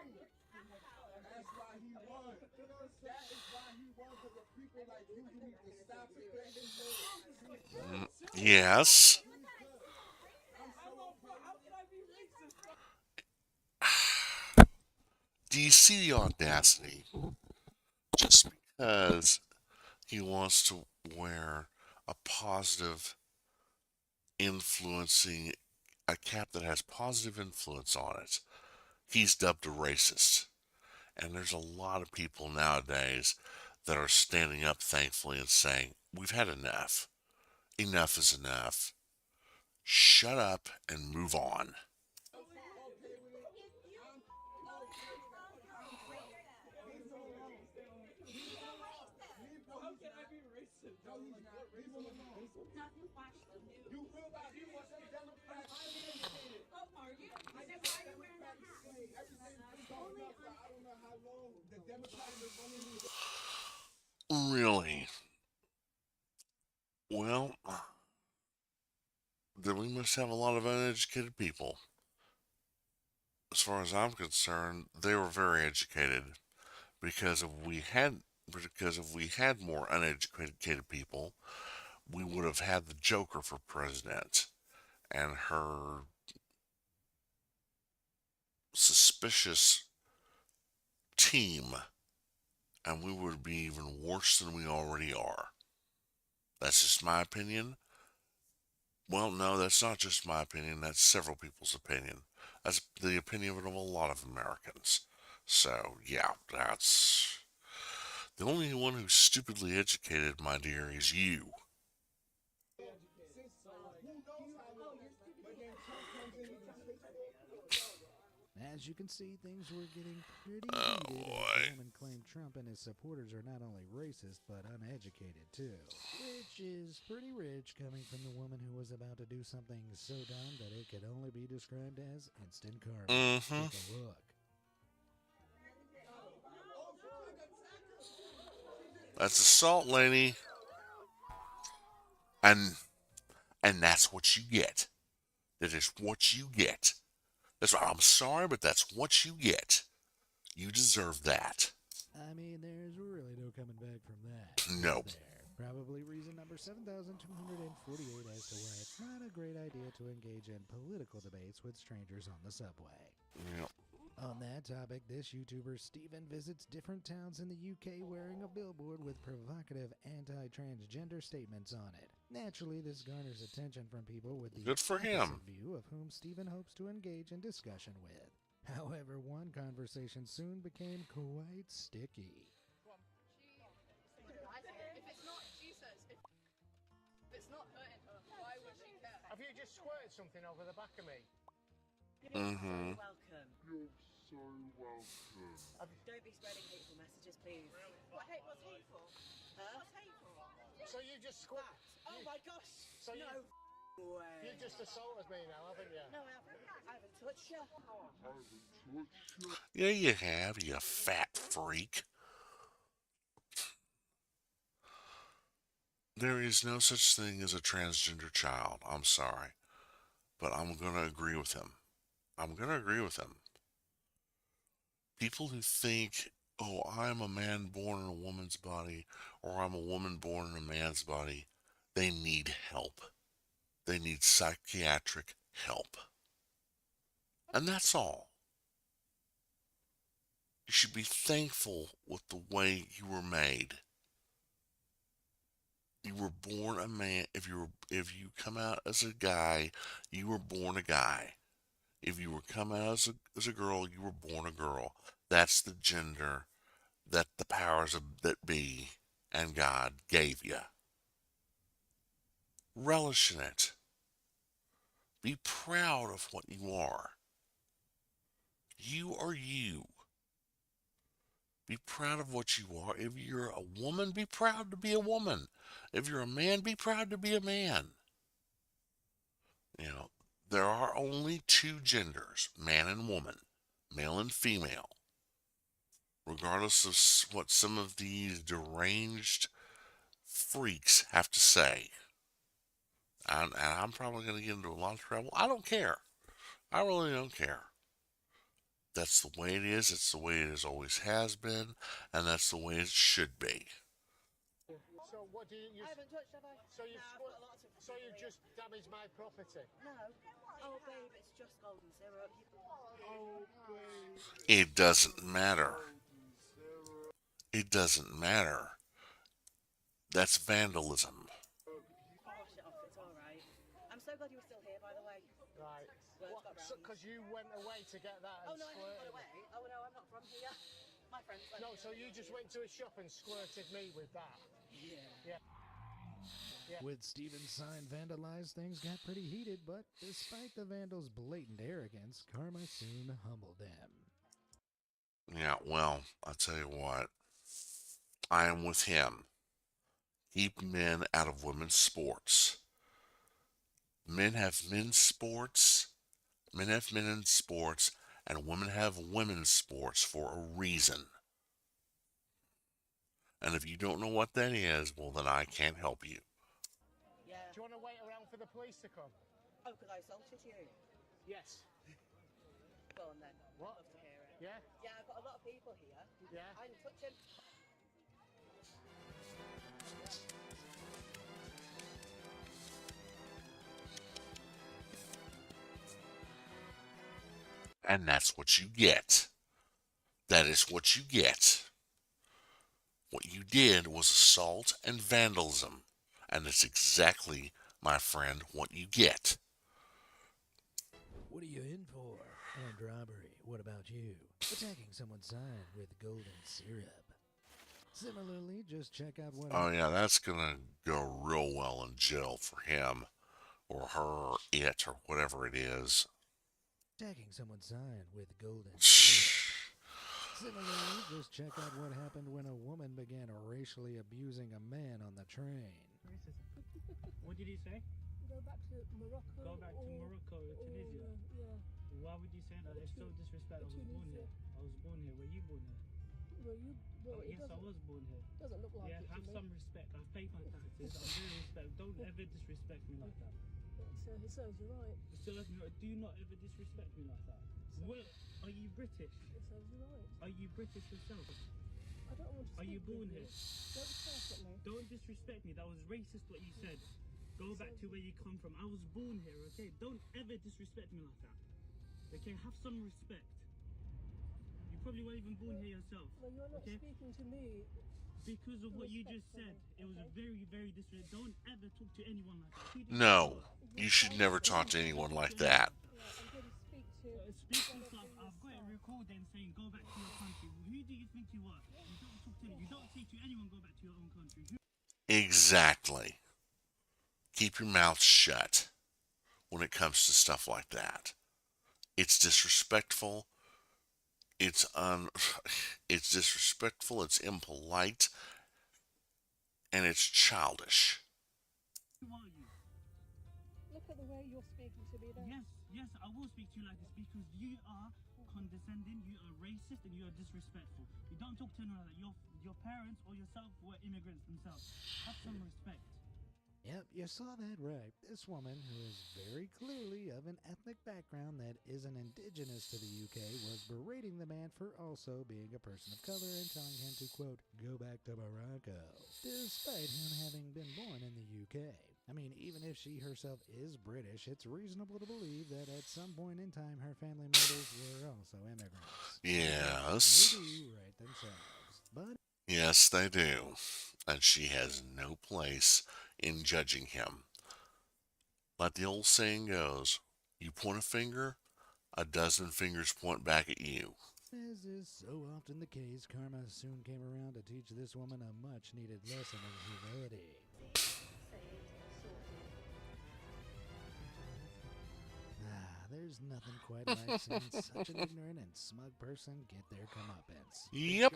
That's why he won. That is why he won. Because of people like you. You need to stop it. Yes. Do you see the audacity? Just because he wants to wear a positive influencing a cap that has positive influence on it, he's dubbed a racist. And there's a lot of people nowadays that are standing up, thankfully, and saying, we've had enough. Enough is enough. Shut up and move on. Really? Well, then we must have a lot of uneducated people. As far as I'm concerned, they were very educated because if we had more uneducated people, we would have had the Joker for president and her suspicious team, and we would be even worse than we already are. That's just my opinion. Well, no, that's not just my opinion. That's several people's opinion. That's the opinion of a lot of Americans. So, yeah, that's the only one who's stupidly educated, my dear, is you. As you can see, things were getting pretty Oh, heated boy. as the woman claimed Trump and his supporters are not only racist, but uneducated too. Which is pretty rich coming from the woman who was about to do something so dumb that it could only be described as instant karma. Mm-hmm. Take a look. That's assault, lady. And And that's what you get. That is what you get. That's right. I'm sorry, but that's what you get. You deserve that. I mean, there's really no coming back from that. Nope. Is there? Probably reason number 7,248 as to why it's not a great idea to engage in political debates with strangers on the subway. Yep. On that topic, this YouTuber Steven visits different towns in the UK wearing a billboard with provocative anti-transgender statements on it. Naturally, this garners attention from people with the Good for him. opposite view of whom Steven hopes to engage in discussion with. However, one conversation soon became quite sticky. If it's not, she says, if it's not hurting her, why would she care? Have you just squirted something over the back of me? Mm-hmm. Welcome. You're so welcome. Don't be spreading hateful messages, please. What's hateful? Huh? What's hateful? So you just squirted. Oh my gosh! So no way. You just assaulted me now, haven't you? No, I haven't touched you. Yeah, you have, you fat freak. There is no such thing as a transgender child. I'm sorry. But I'm going to agree with him. People who think, oh, I'm a man born in a woman's body, or I'm a woman born in a man's body, they need help. They need psychiatric help. And that's all. You should be thankful with the way you were made. You were born a man. If you come out as a guy, you were born a guy. If you were come out as a girl, you were born a girl. That's the gender that the powers that be and God gave you. Relish in it. Be proud of what you are. You are you. Be proud of what you are. If you're a woman, be proud to be a woman. If you're a man, be proud to be a man. You know, there are only two genders, man and woman, male and female. Regardless of what some of these deranged freaks have to say. And I'm probably going to get into a lot of trouble. I don't care. I really don't care. That's the way it is. It's the way it always has been. And that's the way it should be. So what do you... I haven't touched, have I? So you no, I've got lots of so you just damaged my property? No. Oh, babe, it's just golden syrup. Oh, babe. It doesn't matter. It doesn't matter. That's vandalism. Wash it off, it's alright. I'm so glad you were still here, by the way. Right. Because you went away to get that and Oh, no, I didn't squirted go away. Oh, no, I'm not from here. My friends let No, me so know. you just went to a shop and squirted me with that? Yeah. With Steven's sign vandalized, things got pretty heated, but despite the vandals' blatant arrogance, karma soon humbled them. Yeah, well, I'll tell you what. I am with him. Keep men out of women's sports. Men have men's sports, men have men in sports, and women have women's sports for a reason. And if you don't know what that is, well, then I can't help you. Yeah. Do you want to wait around for the police to come? Oh, because I assaulted you? Yes. Go on then. What? I'd love to hear it. Yeah? Yeah, I've got a lot of people here. Yeah? I didn't touch him. And that's what you get. That is what you get. What you did was assault and vandalism. And it's exactly, my friend, what you get. What are you in for? Armed robbery. What about you? Attacking someone's sign with golden syrup. Similarly, just check out what... Oh yeah, that's gonna go real well in jail for him. Or her, or it, or whatever it is. Attacking someone's sign with golden syrup. Similarly, just check out what happened when a woman began racially abusing a man on the train. What did he say? Go back to Morocco. Go back to Morocco or Tunisia? Yeah. Why would you say that? It's so disrespectful. I was born here. I was born here. Were you born here? Well, you. Well, Yes, I was born here. Doesn't look like Yeah, it to have me. some respect. I've paid my taxes. I'm very respect. Don't ever disrespect me like that. So it serves you right. So do not ever disrespect me like that. Well, are you British? It serves you right. Are you British yourself? I don't want to Are you speak born with here? Don't shout at me. Don't disrespect me. That was racist what you said. Go back to where you come from. I was born here, okay? Don't ever disrespect me like that. Okay, have some respect. You probably weren't even born here yourself. Well, you're not okay? speaking to me. Because of what you just said. It was very, very disrespectful. Don't ever talk to anyone like that. No, you should never talk to anyone like that. Yeah, I'm going to speak to. Speak to yourself. I've got it recorded saying go back to your country. Who do you think you are? You don't talk to anyone. You don't say to anyone go back to your own country. Exactly. Keep your mouth shut when it comes to stuff like that. It's disrespectful. It's it's disrespectful, it's impolite, and it's childish. Who are you? Look at the way you're speaking to me then. Yes, I will speak to you like this because you are condescending, you are racist, and you are disrespectful. You don't talk to anyone like that. Your parents or yourself were immigrants themselves. Have some respect. Yep, you saw that right. This woman, who is very clearly of an ethnic background that isn't indigenous to the UK, was berating the man for also being a person of color and telling him to, quote, go back to Morocco, despite him having been born in the UK. I mean, even if she herself is British, it's reasonable to believe that at some point in time her family members were also immigrants. Yes. They do right themselves, but... Yes, they do. And she has no place in judging him. Like the old saying goes, you point a finger, a dozen fingers point back at you. As is so often the case, karma soon came around to teach this woman a much-needed lesson in humility. There's nothing quite like seeing such an ignorant and smug person get their comeuppance. Yep.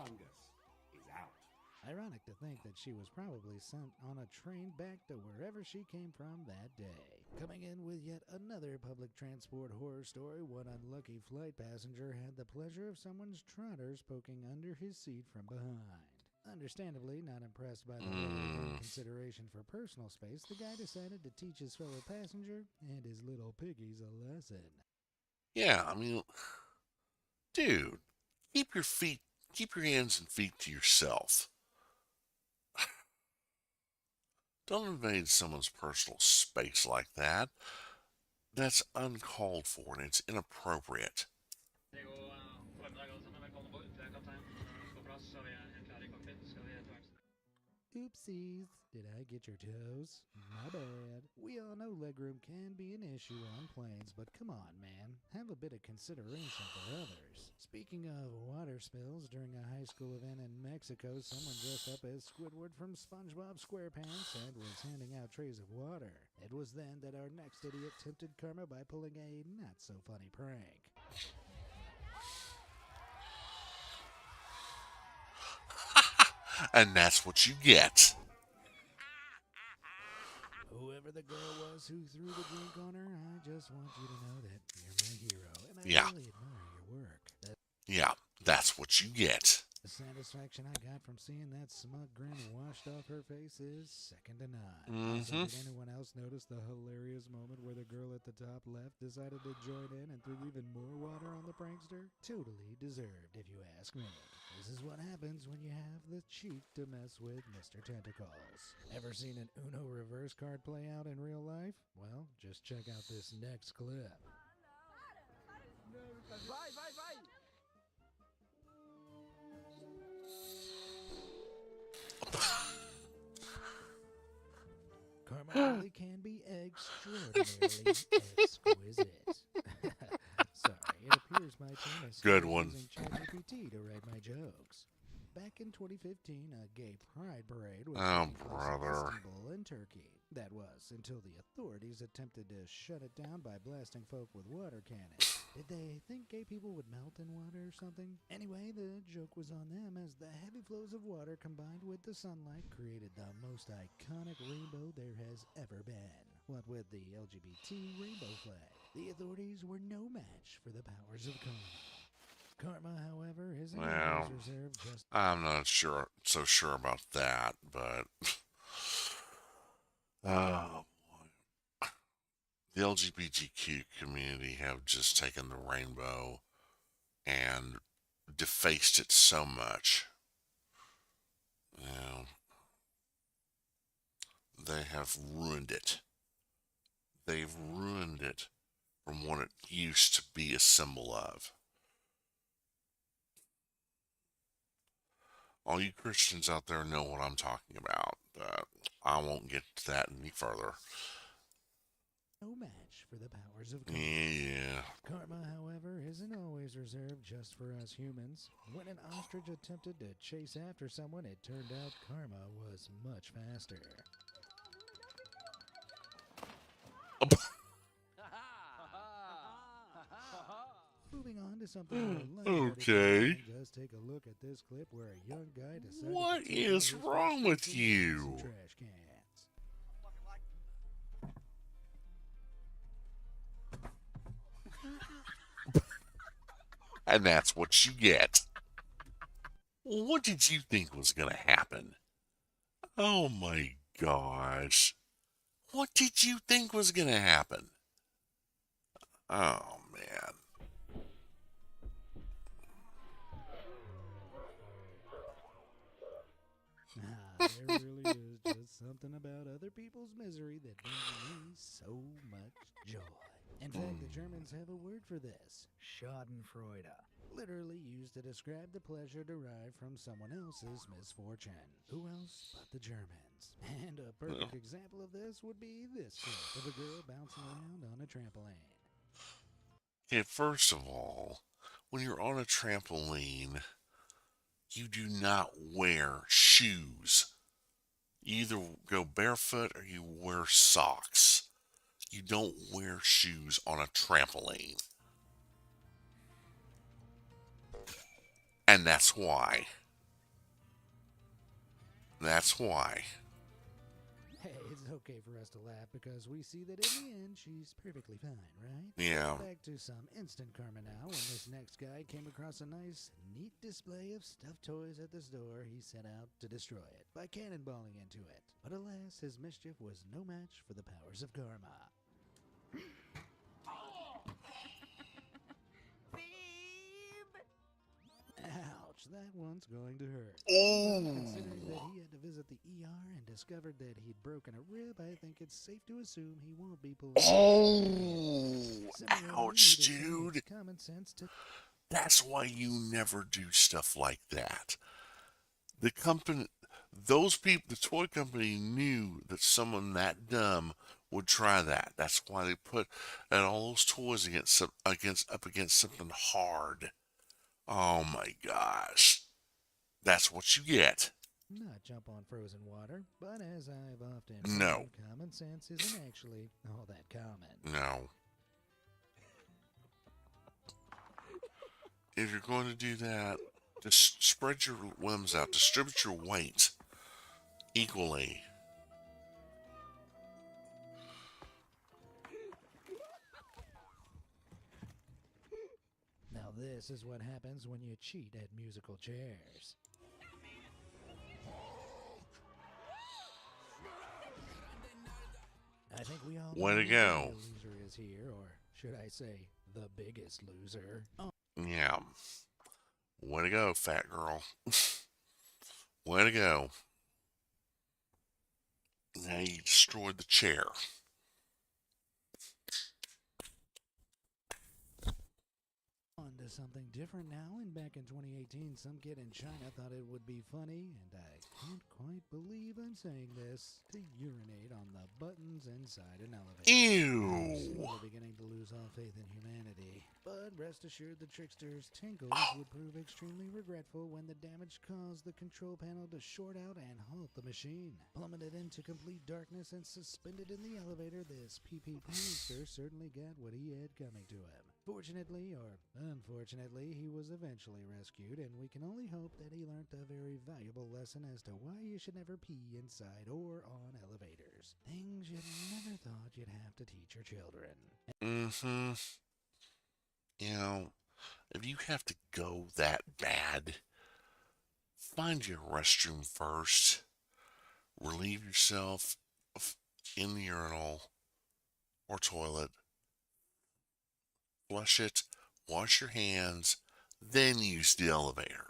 Is out. Ironic to think that she was probably sent on a train back to wherever she came from that day. Coming in with yet another public transport horror story, one unlucky flight passenger had the pleasure of someone's trotters poking under his seat from behind. Understandably not impressed by the lack of consideration for personal space, the guy decided to teach his fellow passenger and his little piggies a lesson. Yeah, I mean, dude, keep your hands and feet to yourself. Don't invade someone's personal space like that. That's uncalled for and it's inappropriate. Oopsies, did I get your toes? My bad. We all know legroom can be an issue on planes, but come on, man. Have a bit of consideration for others. Speaking of water spills, during a high school event in Mexico, someone dressed up as Squidward from SpongeBob SquarePants and was handing out trays of water. It was then that our next idiot tempted karma by pulling a not-so-funny prank. And that's what you get. Whoever the girl was who threw the drink on her, I just want you to know that you're my hero, and I really admire your work. That's what you get. The satisfaction I got from seeing that smug grin washed off her face is second to none. Also, did anyone else notice the hilarious moment where the girl at the top left decided to join in and threw even more water on the prankster? Totally deserved, if you ask me. This is what happens when you have the cheek to mess with Mr. Tentacles. Ever seen an Uno reverse card play out in real life? Well, just check out this next clip. Vai, vai, vai! Karma really can be extraordinarily exquisite. Sorry, it appears my team is Good one. using ChatGPT to write my jokes. Back in 2015, a gay pride parade was taking place in Istanbul in Turkey. That was until the authorities attempted to shut it down by blasting folk with water cannons. Did they think gay people would melt in water or something? Anyway, the joke was on them as the heavy flows of water combined with the sunlight created the most iconic rainbow there has ever been. What with the LGBT rainbow flag. The authorities were no match for the powers of karma. Karma, however, isn't always reserved just... I'm not so sure about that, but... oh, boy. the LGBTQ community have just taken the rainbow and defaced it so much. You know, they have ruined it. They've ruined it from what it used to be a symbol of. All you Christians out there know what I'm talking about, but I won't get to that any further. No match for the powers of karma. Yeah. Karma, however, isn't always reserved just for us humans. When an ostrich attempted to chase after someone, it turned out karma was much faster. Moving on to something more lighthearted, Okay. just take a look at this clip where a young guy decided What to take out is his wrong with frustration you? on some trash cans. And that's what you get. What did you think was going to happen? Oh my gosh. What did you think was going to happen? Oh man. There really is just something about other people's misery that brings me so much joy. In fact, the Germans have a word for this, Schadenfreude, literally used to describe the pleasure derived from someone else's misfortune. Who else but the Germans? And a perfect example of this would be this clip of a girl bouncing around on a trampoline. Okay, first of all, when you're on a trampoline, you do not wear shoes. You either go barefoot or you wear socks. You don't wear shoes on a trampoline. And that's why. That's why. Hey, it's okay for us to laugh because we see that in the end she's perfectly fine, right? Yeah. Back to some instant karma now. When this next guy came across a nice, neat display of stuffed toys at the store, he set out to destroy it by cannonballing into it. But alas, his mischief was no match for the powers of karma. Ouch, that one's going to hurt. Considering that he had to visit the ER and discovered that he'd broken a rib, I think it's safe to assume he won't be pulling. Ouch, dude. Common sense to. That's why you never do stuff like that. The company, those people, the toy company knew that someone that dumb would try that. That's why they put all those toys up against something hard. Oh my gosh. That's what you get. Not jump on frozen water, but as I've often No. said, common sense isn't actually all that common. No. If you're going to do that, just spread your limbs out, distribute your weight equally. Now this is what happens when you cheat at musical chairs. I think we all Way to know go. who the loser is here, or should I say, the biggest loser. Oh. Yeah. Way to go, fat girl. Way to go. Now you destroyed the chair. On to something different now, and back in 2018, some kid in China thought it would be funny, and I can't quite believe I'm saying this, to urinate on the buttons inside an elevator. Ew! Slowly beginning to lose all faith in humanity. But rest assured the trickster's tinkles would prove extremely regretful when the damage caused the control panel to short out and halt the machine. Plummeted into complete darkness and suspended in the elevator, this PP prankster certainly got what he had coming to him. Fortunately, or unfortunately, he was eventually rescued, and we can only hope that he learned a very valuable lesson as to why you should never pee inside or on elevators. Things you never thought you'd have to teach your children. Mm-hmm. You know, if you have to go that bad, find your restroom first. Relieve yourself in the urinal. or toilet, flush it, wash your hands, then use the elevator.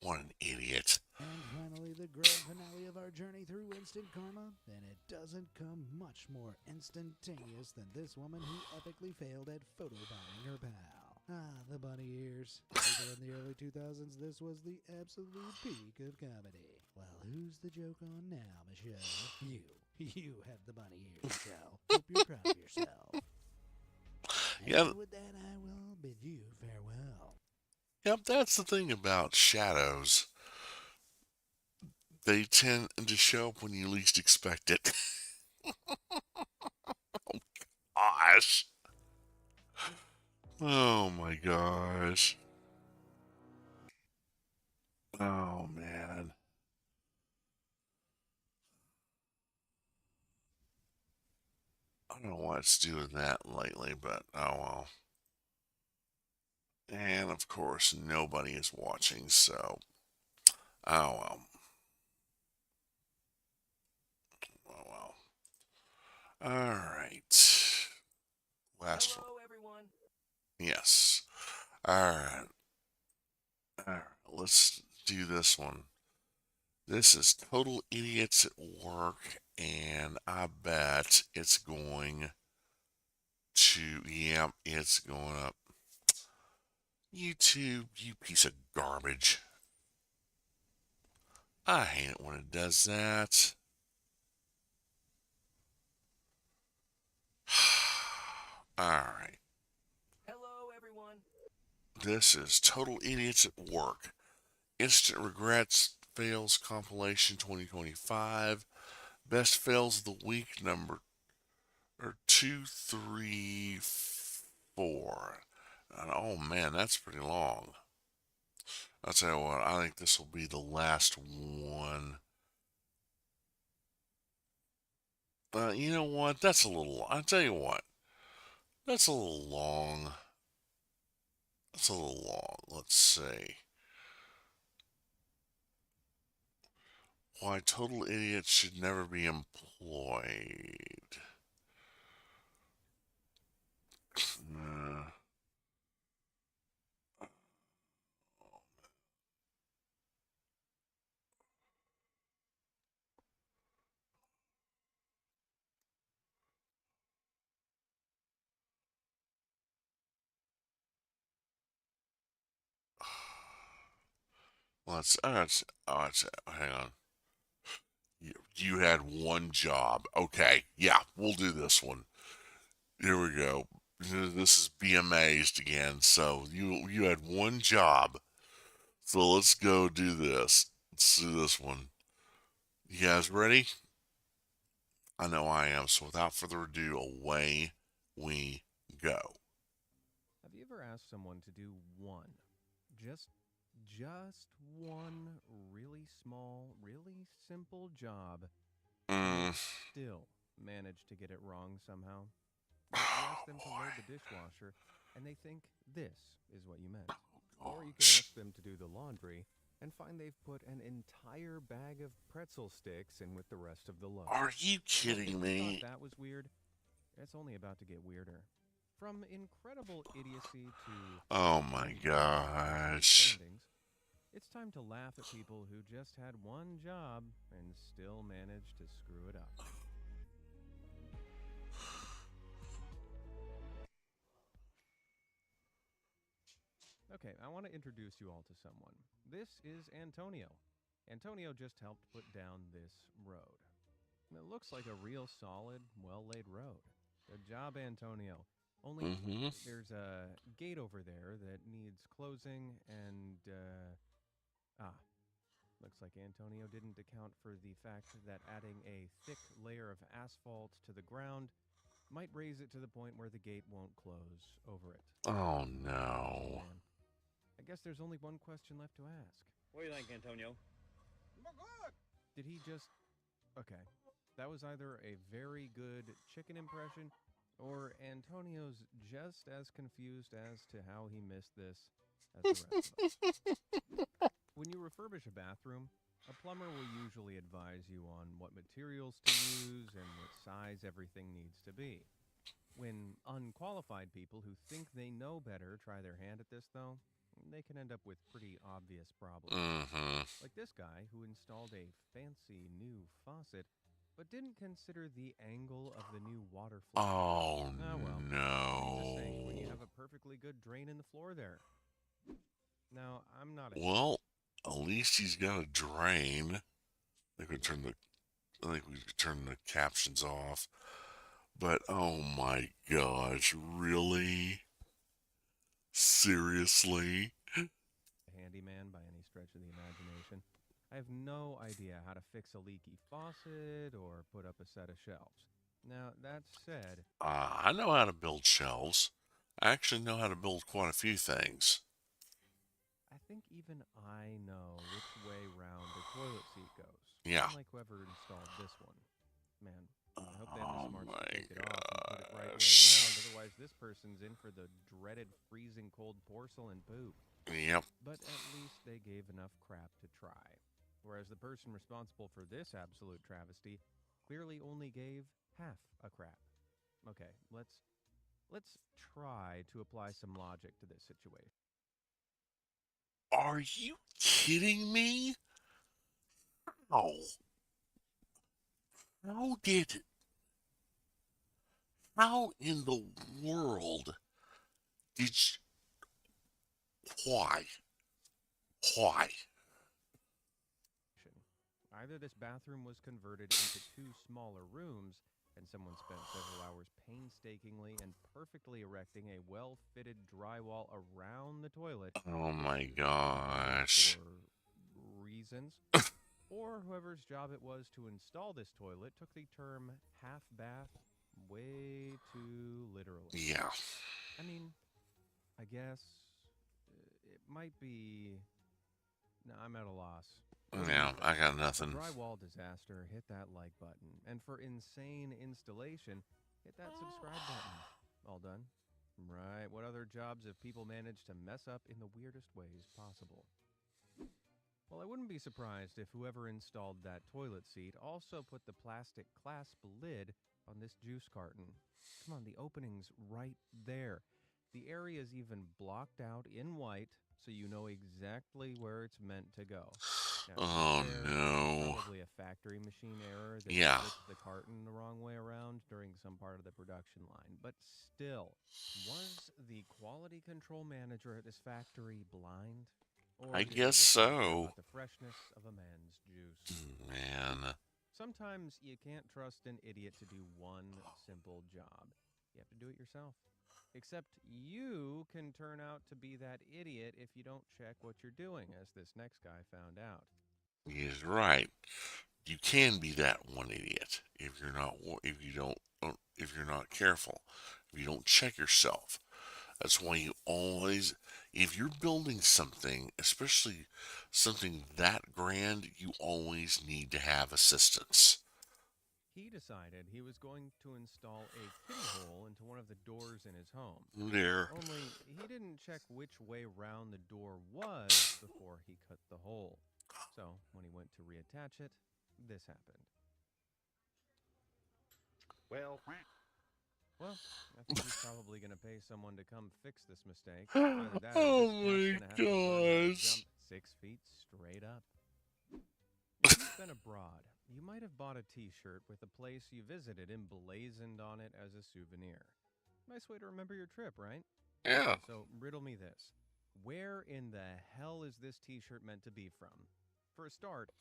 What an idiot. And finally, the grand finale of our journey through instant karma, and it doesn't come much more instantaneous than this woman who epically failed at photobombing her pal. Ah, the bunny ears. People in the early 2000s, this was the absolute peak of comedy. Well, who's the joke on now, Michelle? You. You have the bunny ears, Michelle. Hope you're proud of yourself. Yeah. And with that, I will bid you farewell. Yep, that's the thing about shadows. They tend to show up when you least expect it. Oh, gosh. Oh, my gosh. Oh, man. I don't know why it's doing that lately, but oh well. And of course, nobody is watching, so oh well. Oh well. All right. Last one. Hello, everyone. Yes. All right. All right. Let's do this one. This is Total Idiots at Work, and I bet it's going to, yeah, it's going up. YouTube, you piece of garbage. I hate it when it does that. Alright. Hello, everyone. This is Total Idiots at Work. Instant Regrets Fails Compilation 2025. Best Fails of the Week number 2, 3, 4. And oh man, that's pretty long. I'll tell you what, I think this will be the last one. You know what? That's a little, I'll tell you what. That's a little long. That's a little long. Let's see. Why total idiots should never be employed. Uh, hang on. You had one job. Okay, yeah, we'll do this one. Here we go. This is Be Amazed again. So you had one job. So let's go do this. Let's do this one. You guys ready? I know I am. So without further ado, away we go. Have you ever asked someone to do one, just one really small, really simple job, and still manage to get it wrong somehow? Like you ask them to load the dishwasher, and they think this is what you meant. Or you can ask them to do the laundry, and find they've put an entire bag of pretzel sticks in with the rest of the load. Are you kidding me? Thought that was weird? It's only about to get weirder. From incredible idiocy to oh my gosh. It's time to laugh at people who just had one job and still managed to screw it up. Okay, I want to introduce you all to someone. This is Antonio. Antonio just helped put down this road. It looks like a real solid, well-laid road. Good job, Antonio. Only there's a gate over there that needs closing and, looks like Antonio didn't account for the fact that adding a thick layer of asphalt to the ground might raise it to the point where the gate won't close over it. Oh, no. I guess there's only one question left to ask. What do you think, Antonio? Did he just... Okay. That was either a very good chicken impression, or Antonio's just as confused as to how he missed this as the rest of us. When you refurbish a bathroom, A plumber will usually advise you on what materials to use and what size everything needs to be. When unqualified people who think they know better try their hand at this, though, they can end up with pretty obvious problems. Mm-hmm. Like this guy who installed a fancy new faucet, but didn't consider the angle of the new water flow. Oh, Well, no. needs a sink when you have a perfectly good drain in the floor there. Now, I'm not a... Well, at least he's got a drain. I think we could turn the captions off. But oh my gosh, really? Seriously? handyman by any stretch of the imagination. I have no idea how to fix a leaky faucet or put up a set of shelves. Now, that said, I know how to build shelves. I actually know how to build quite a few things. I think even I know which way round the toilet seat goes. Yeah. Unlike whoever installed this one. Man, I hope they have the Oh smarts my to take it off and put it right way gosh. round. Otherwise, this person's in for the dreaded freezing cold porcelain poop. Yep. But at least they gave enough crap to try. Whereas the person responsible for this absolute travesty clearly only gave half a crap. Okay, let's try to apply some logic to this situation. Are you kidding me? How? How did... How in the world did you... Why? Why? Either this bathroom was converted into two smaller rooms, and someone spent several hours painstakingly and perfectly erecting a well-fitted drywall around the toilet. Oh my gosh. For reasons. Or whoever's job it was to install this toilet took the term half bath way too literally. Yeah. I mean, I guess it might be... No, I'm at a loss. Yeah, I got nothing. Drywall disaster, hit that like button. And for insane installation, hit that subscribe button. All done? Right, what other jobs have people managed to mess up in the weirdest ways possible? Well, I wouldn't be surprised if whoever installed that toilet seat also put the plastic clasp lid on this juice carton. Come on, the opening's right there. The area's even blocked out in white, so you know exactly where it's meant to go. Now, Oh no. Probably a factory machine error that switched the carton the wrong way around during some part of the production line. But still, was the quality control manager at this factory blind? Or I did he guess just not care so. about the freshness of a man's juice? Man. Sometimes you can't trust an idiot to do one simple job. You have to do it yourself. Except you can turn out to be that idiot if you don't check what you're doing, as this next guy found out. He is right. You can be that one idiot if you're not careful. If you don't check yourself. That's why you always, if you're building something, especially something that grand, you always need to have assistance. He decided he was going to install a kitty hole into one of the doors in his home. There. Only he didn't check which way round the door was before he cut the hole. So when he went to reattach it, this happened. Well, I think he's probably going to pay someone to come fix this mistake. Either that or Oh this my cat's gonna have to learn how to gosh. jump 6 feet straight up. If you've been abroad, you might have bought a t-shirt with a place you visited emblazoned on it as a souvenir. Nice way to remember your trip, right? Yeah. So riddle me this. Where in the hell is this t-shirt meant to be from? For a start,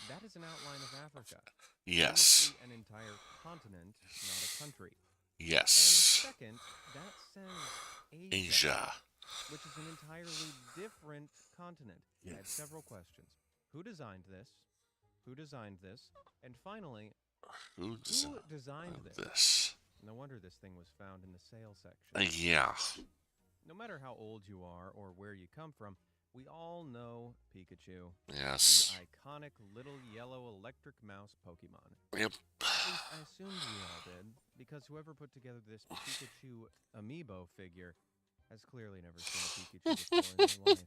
that is an outline of Africa. Yes. Honestly, an entire continent, not a country. Yes. And second, that says Asia. which is an entirely different continent. I had several questions. Who designed this? Who designed this? And finally, Who designed this? this? No wonder this thing was found in the sale section. Yeah. No matter how old you are or where you come from, we all know Pikachu. Yes. The iconic little yellow electric mouse Pokemon. Yep. At least I assumed we all did, because whoever put together this Pikachu amiibo figure has clearly never seen a Pikachu before in their life.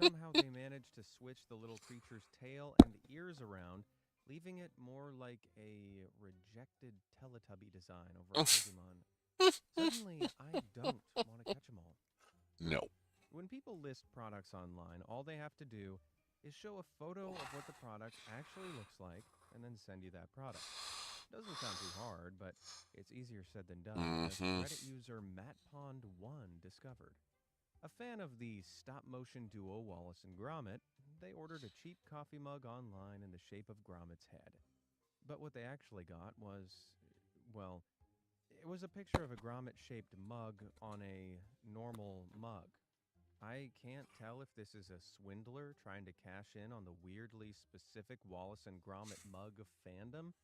somehow they managed to switch the little creature's tail and ears around, leaving it more like a rejected Teletubby design over a Pokemon. Suddenly, I don't want to catch them all. No. When people list products online, all they have to do is show a photo of what the product actually looks like and then send you that product. Doesn't sound too hard, but it's easier said than done, as Reddit user MattPond1 discovered. A fan of the stop-motion duo Wallace and Gromit, they ordered a cheap coffee mug online in the shape of Gromit's head. But what they actually got was, well, it was a picture of a Gromit-shaped mug on a normal mug. I can't tell if this is a swindler trying to cash in on the weirdly specific Wallace and Gromit mug fandom,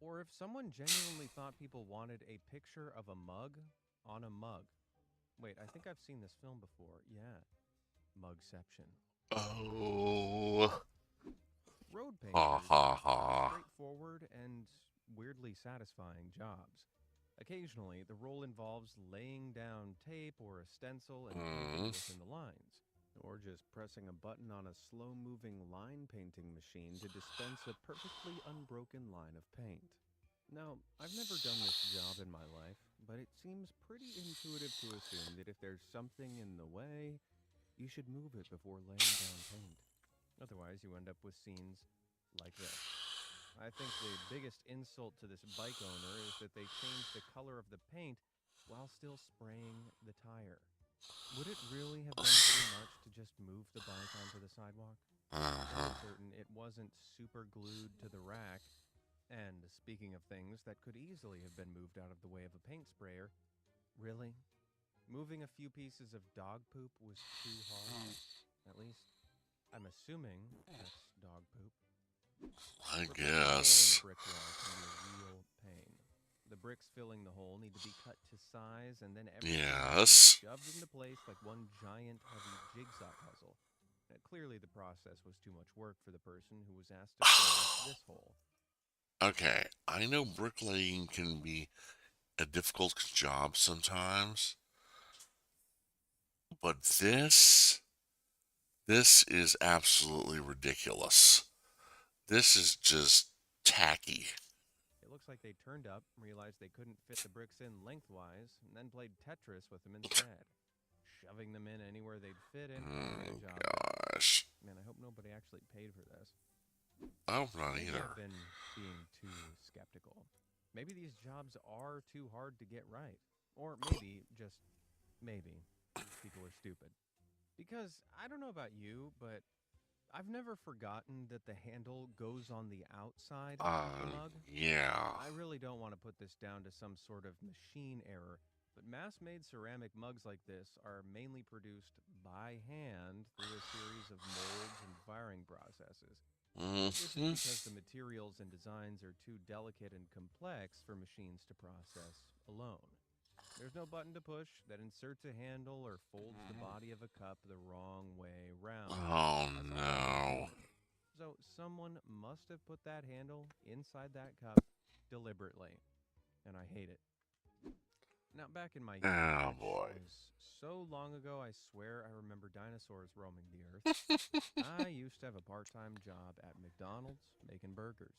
or if someone genuinely thought people wanted a picture of a mug on a mug. Wait, I think I've seen this film before. Yeah. Mugception. Oh. Road painters Ha ha ha. are straightforward and weirdly satisfying jobs. Occasionally, the role involves laying down tape or a stencil and painting within the lines, or just pressing a button on a slow-moving line painting machine to dispense a perfectly unbroken line of paint. Now, I've never done this job in my life, but it seems pretty intuitive to assume that if there's something in the way, you should move it before laying down paint. Otherwise, you end up with scenes like this. I think the biggest insult to this bike owner is that they changed the color of the paint while still spraying the tire. Would it really have been too much to just move the bike onto the sidewalk? I'm certain it wasn't super glued to the rack. And speaking of things that could easily have been moved out of the way of a paint sprayer, really? Moving a few pieces of dog poop was too hard? At least, I'm assuming that's dog poop. I guess. A brick wall can be a real pain. The bricks filling the hole need to be cut to size, and then everything is shoved into place like one giant heavy jigsaw puzzle. Clearly, the process was too much work for the person who was asked to fill this hole. Okay, I know bricklaying can be a difficult job sometimes, but this is absolutely ridiculous. This is just tacky. It looks like they turned up, realized they couldn't fit the bricks in lengthwise, and then played Tetris with them instead. Shoving them in anywhere they'd fit in. Oh, gosh. Man, I hope nobody actually paid for this. I hope not Maybe either. I've been being too skeptical. Maybe these jobs are too hard to get right. Or maybe, just maybe, people are stupid. Because, I don't know about you, but I've never forgotten that the handle goes on the outside of the mug. Yeah. I really don't want to put this down to some sort of machine error, but mass-made ceramic mugs like this are mainly produced by hand through a series of molds and firing processes. This is because the materials and designs are too delicate and complex for machines to process alone. There's no button to push that inserts a handle or folds the body of a cup the wrong way round. Oh, no. So someone must have put that handle inside that cup deliberately, and I hate it. Now, back in my youth, boy. it was so long ago, I swear I remember dinosaurs roaming the earth. I used to have a part-time job at McDonald's making burgers.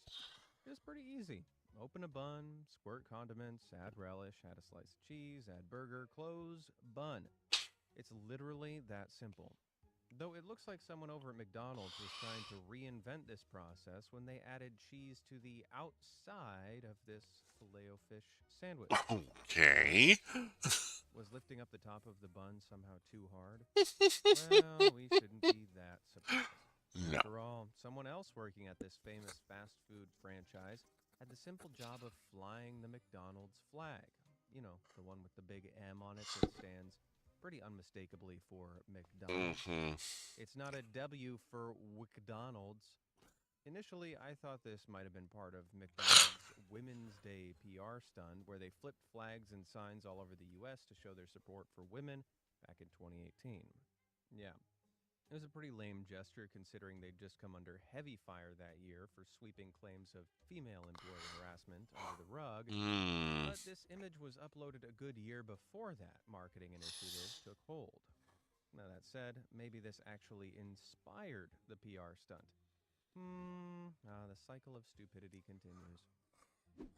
It was pretty easy. Open a bun, squirt condiments, add relish, add a slice of cheese, add burger, close, bun. It's literally that simple. Though it looks like someone over at McDonald's was trying to reinvent this process when they added cheese to the outside of this filet-o-fish sandwich. Okay. Was lifting up the top of the bun somehow too hard? Well, we shouldn't be that surprised. No. After all, someone else working at this famous fast food franchise had the simple job of flying the McDonald's flag. You know, the one with the big M on it that stands pretty unmistakably for McDonald's. It's not a W for McDonald's. Initially, I thought this might have been part of McDonald's Women's Day PR stunt, where they flipped flags and signs all over the U.S. to show their support for women back in 2018. Yeah. It was a pretty lame gesture considering they'd just come under heavy fire that year for sweeping claims of female employee harassment under the rug. But this image was uploaded a good year before that marketing initiative took hold. Now, that said, maybe this actually inspired the PR stunt. The cycle of stupidity continues.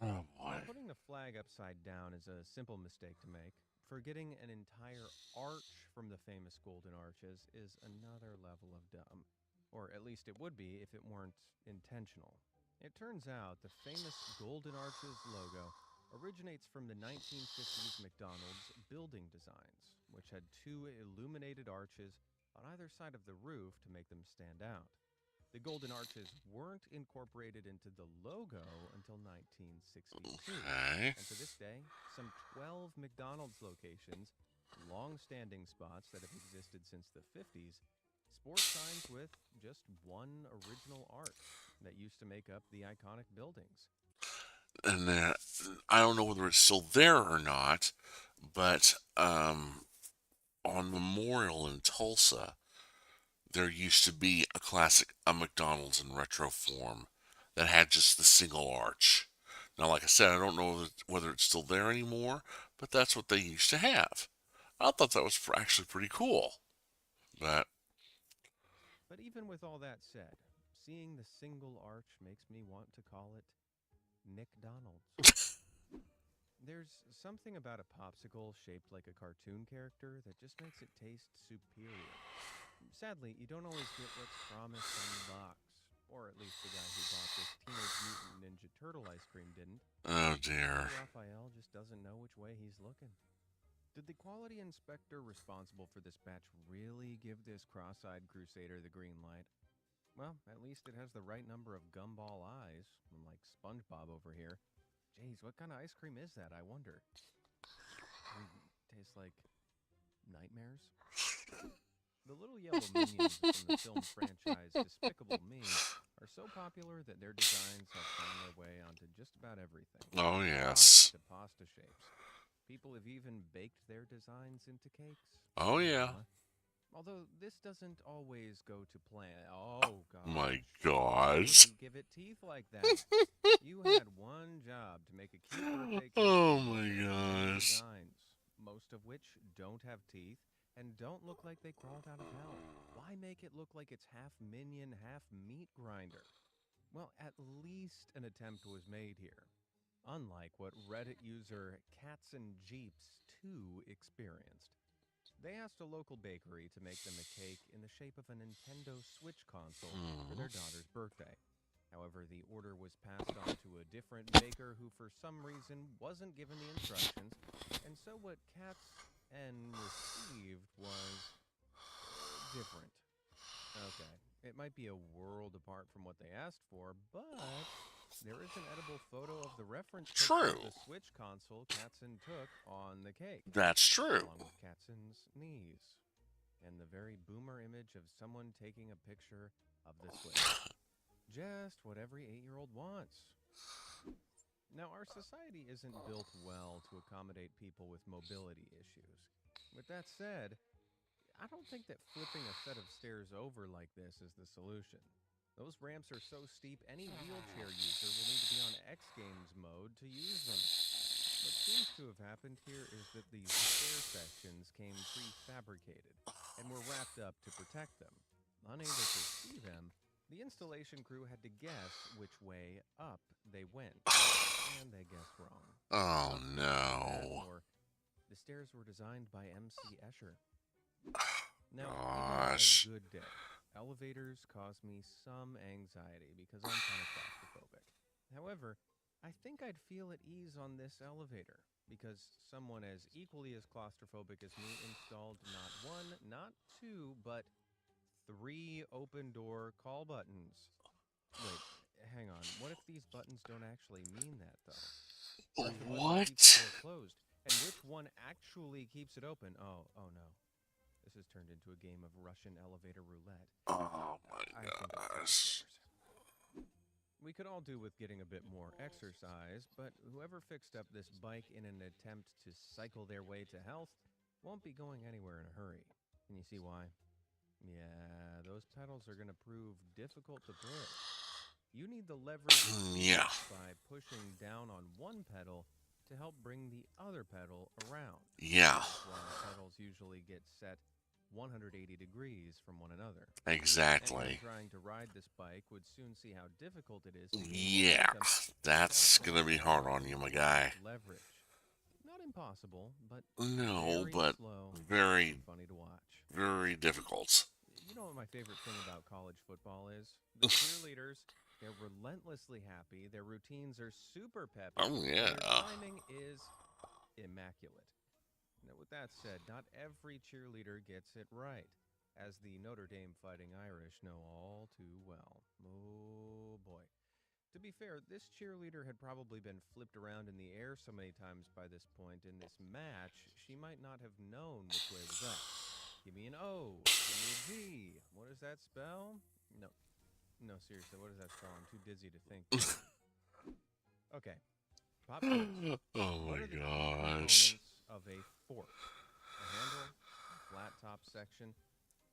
Oh boy. Now, putting the flag upside down is a simple mistake to make. Forgetting an entire arch from the famous Golden Arches is another level of dumb. Or at least it would be if it weren't intentional. It turns out the famous Golden Arches logo originates from the 1950s McDonald's building designs, which had two illuminated arches on either side of the roof to make them stand out. The Golden Arches weren't incorporated into the logo until 1962. Okay. And to this day, some 12 McDonald's locations, long-standing spots that have existed since the 50s, sport signs with just one original arch that used to make up the iconic buildings. And I don't know whether it's still there or not, but on Memorial in Tulsa, there used to be a McDonald's in retro form that had just the single arch. Now, like I said, I don't know whether it's still there anymore, but that's what they used to have. I thought that was actually pretty cool. But even with all that said, seeing the single arch makes me want to call it Nick Donald's. There's something about a popsicle shaped like a cartoon character that just makes it taste superior. Sadly, you don't always get what's promised on the box. Or at least the guy who bought this Teenage Mutant Ninja Turtle ice cream didn't. Oh dear. Raphael just doesn't know which way he's looking. Did the quality inspector responsible for this batch really give this cross-eyed crusader the green light? Well, at least it has the right number of gumball eyes, unlike SpongeBob over here. Jeez, what kind of ice cream is that, I wonder? Tastes like nightmares? The little yellow minions from the film franchise Despicable Me are so popular that their designs have found their way onto just about everything. Oh, yes. To pasta shapes. People have even baked their designs into cakes. Oh, yeah. Although this doesn't always go to plan. Oh, gosh. My gosh. Give it teeth like that. You had one job to make a cute birthday cake. Oh, my gosh. Designs, most of which don't have teeth and don't look like they crawled out of hell. Why make it look like it's half minion, half meat grinder? Well, at least an attempt was made here. Unlike what Reddit user Cats and Jeeps 2 experienced. They asked a local bakery to make them a cake in the shape of a Nintendo Switch console for their daughter's birthday. However, the order was passed on to a different baker who for some reason wasn't given the instructions, and so what Cats and received was different. Okay, it might be a world apart from what they asked for, but there is an edible photo of the reference picture of the Switch console Katzen took on the cake. That's true. Along with Katzen's knees. And the very boomer image of someone taking a picture of the Switch. Just what every 8-year-old wants. Now, our society isn't built well to accommodate people with mobility issues. With that said, I don't think that flipping a set of stairs over like this is the solution. Those ramps are so steep, any wheelchair user will need to be on X Games mode to use them. What seems to have happened here is that these stair sections came prefabricated and were wrapped up to protect them. Unable to see them, the installation crew had to guess which way up they went. And they guessed wrong. Oh, no. The stairs were designed by MC Escher. Now, Gosh. even on a good day, elevators cause me some anxiety because I'm kind of claustrophobic. However, I think I'd feel at ease on this elevator because someone as equally as claustrophobic as me installed not one, not two, but 3 open door call buttons. Wait, hang on. What if these buttons don't actually mean that, though? What? Keeps the door closed, and which one actually keeps it open? Oh no. This has turned into a game of Russian elevator roulette. Oh my gosh. We could all do with getting a bit more exercise, but whoever fixed up this bike in an attempt to cycle their way to health won't be going anywhere in a hurry. Can you see why? Yeah, those pedals are going to prove difficult to push. You need the leverage by pushing down on one pedal to help bring the other pedal around. Yeah. That's why pedals usually get set 180 degrees from one another. Exactly. Anyone trying to ride this bike would soon see how difficult it is to gain Yeah, momentum that's without gonna be hard on you, my guy. leverage. Not impossible, but No, very but slow, very, and funny to watch. very difficult. You know what my favorite thing about college football is? The cheerleaders, they're relentlessly happy, their routines are super peppy, Oh, and yeah. their timing is immaculate. Now, with that said, not every cheerleader gets it right, as the Notre Dame Fighting Irish know all too well. Oh boy. To be fair, this cheerleader had probably been flipped around in the air so many times by this point in this match, she might not have known which way was up. Give me an O. Give me a G. What does that spell? No. No, seriously, what does that spell? I'm too dizzy to think. Okay. Pop quiz. Oh What my are the key gosh. components of a fork? A handle, a flat top section,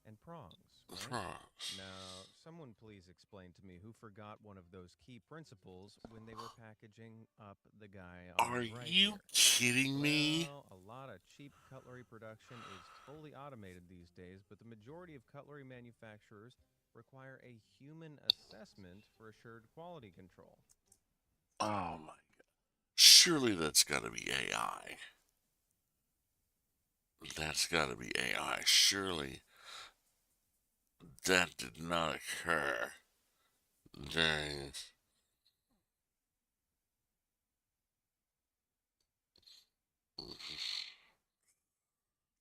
and prongs, right? Prongs. Now, someone please explain to me who forgot one of those key principles when they were packaging up the guy on Are the right you here. kidding me? Well, a lot of cheap cutlery production is fully automated these days, but the majority of cutlery manufacturers require a human assessment for assured quality control. Oh my god. Surely that's gotta be AI. That's gotta be AI. Surely that did not occur during.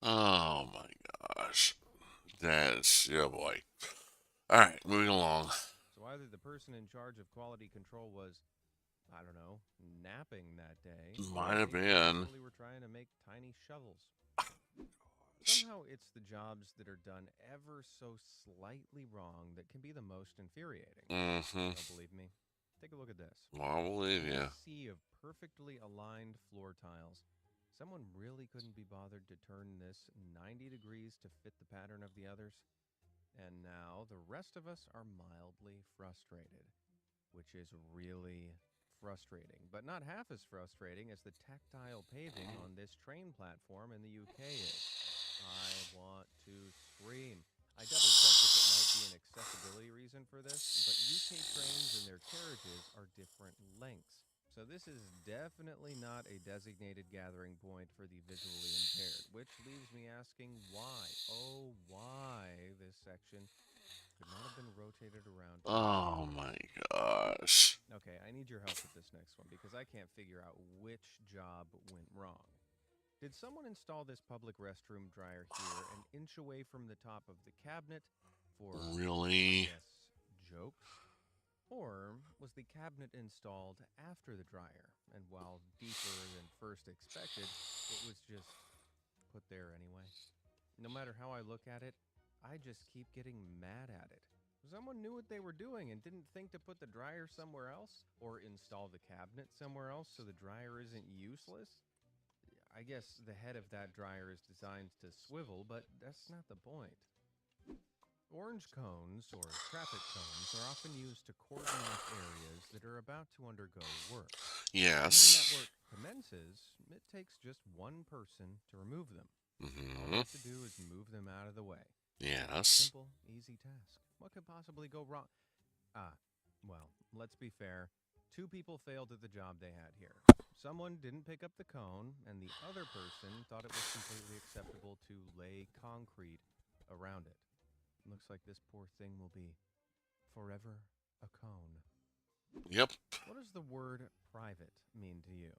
Oh my gosh. That's, oh boy. Alright, moving along. So either the person in charge of quality control was, I don't know, napping that day, Might or have they been. actually were trying to make tiny shovels. Somehow it's the jobs that are done ever so slightly wrong that can be the most infuriating. Mm-hmm. Don't believe me? Take a look at this. I believe In you. a sea of perfectly aligned floor tiles, someone really couldn't be bothered to turn this 90 degrees to fit the pattern of the others. And now the rest of us are mildly frustrated, which is really frustrating, but not half as frustrating as the tactile paving on this train platform in the UK is. I want to scream. I double-checked if it might be an accessibility reason for this, but UK trains and their carriages are different lengths. So this is definitely not a designated gathering point for the visually impaired, which leaves me asking why, oh why, this section could not have been rotated around. Oh my gosh. Okay, I need your help with this next one because I can't figure out which job went wrong. Did someone install this public restroom dryer here an inch away from the top of the cabinet for, Really? yes, jokes? Or was the cabinet installed after the dryer, and while deeper than first expected, it was just put there anyway? No matter how I look at it, I just keep getting mad at it. Someone knew what they were doing and didn't think to put the dryer somewhere else, or install the cabinet somewhere else so the dryer isn't useless? I guess the head of that dryer is designed to swivel, but that's not the point. Orange cones, or traffic cones, are often used to cordon off areas that are about to undergo work. Yes. And when that work commences, it takes just one person to remove them. All Mm-hmm. they have to do is move them out of the way. Yes. Simple, easy task. What could possibly go wrong? Well, let's be fair. Two people failed at the job they had here. Someone didn't pick up the cone, and the other person thought it was completely acceptable to lay concrete around it. Looks like this poor thing will be forever a cone. Yep. What does the word private mean to you?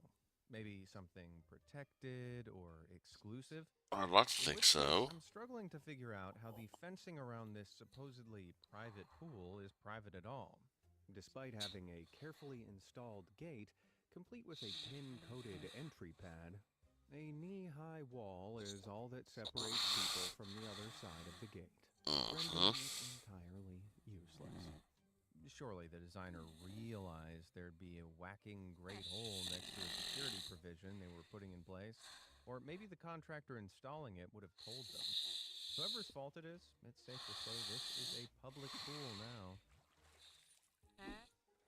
Maybe something protected or exclusive? I'd like to In think which case, so. I'm struggling to figure out how the fencing around this supposedly private pool is private at all, despite having a carefully installed gate, complete with a pin-coated entry pad. A knee-high wall is all that separates people from the other side of the gate, rendering it entirely useless. Surely the designer realized there'd be a whacking great hole next to a security provision they were putting in place, or maybe the contractor installing it would have told them. Whoever's fault it is, it's safe to say this is a public pool now.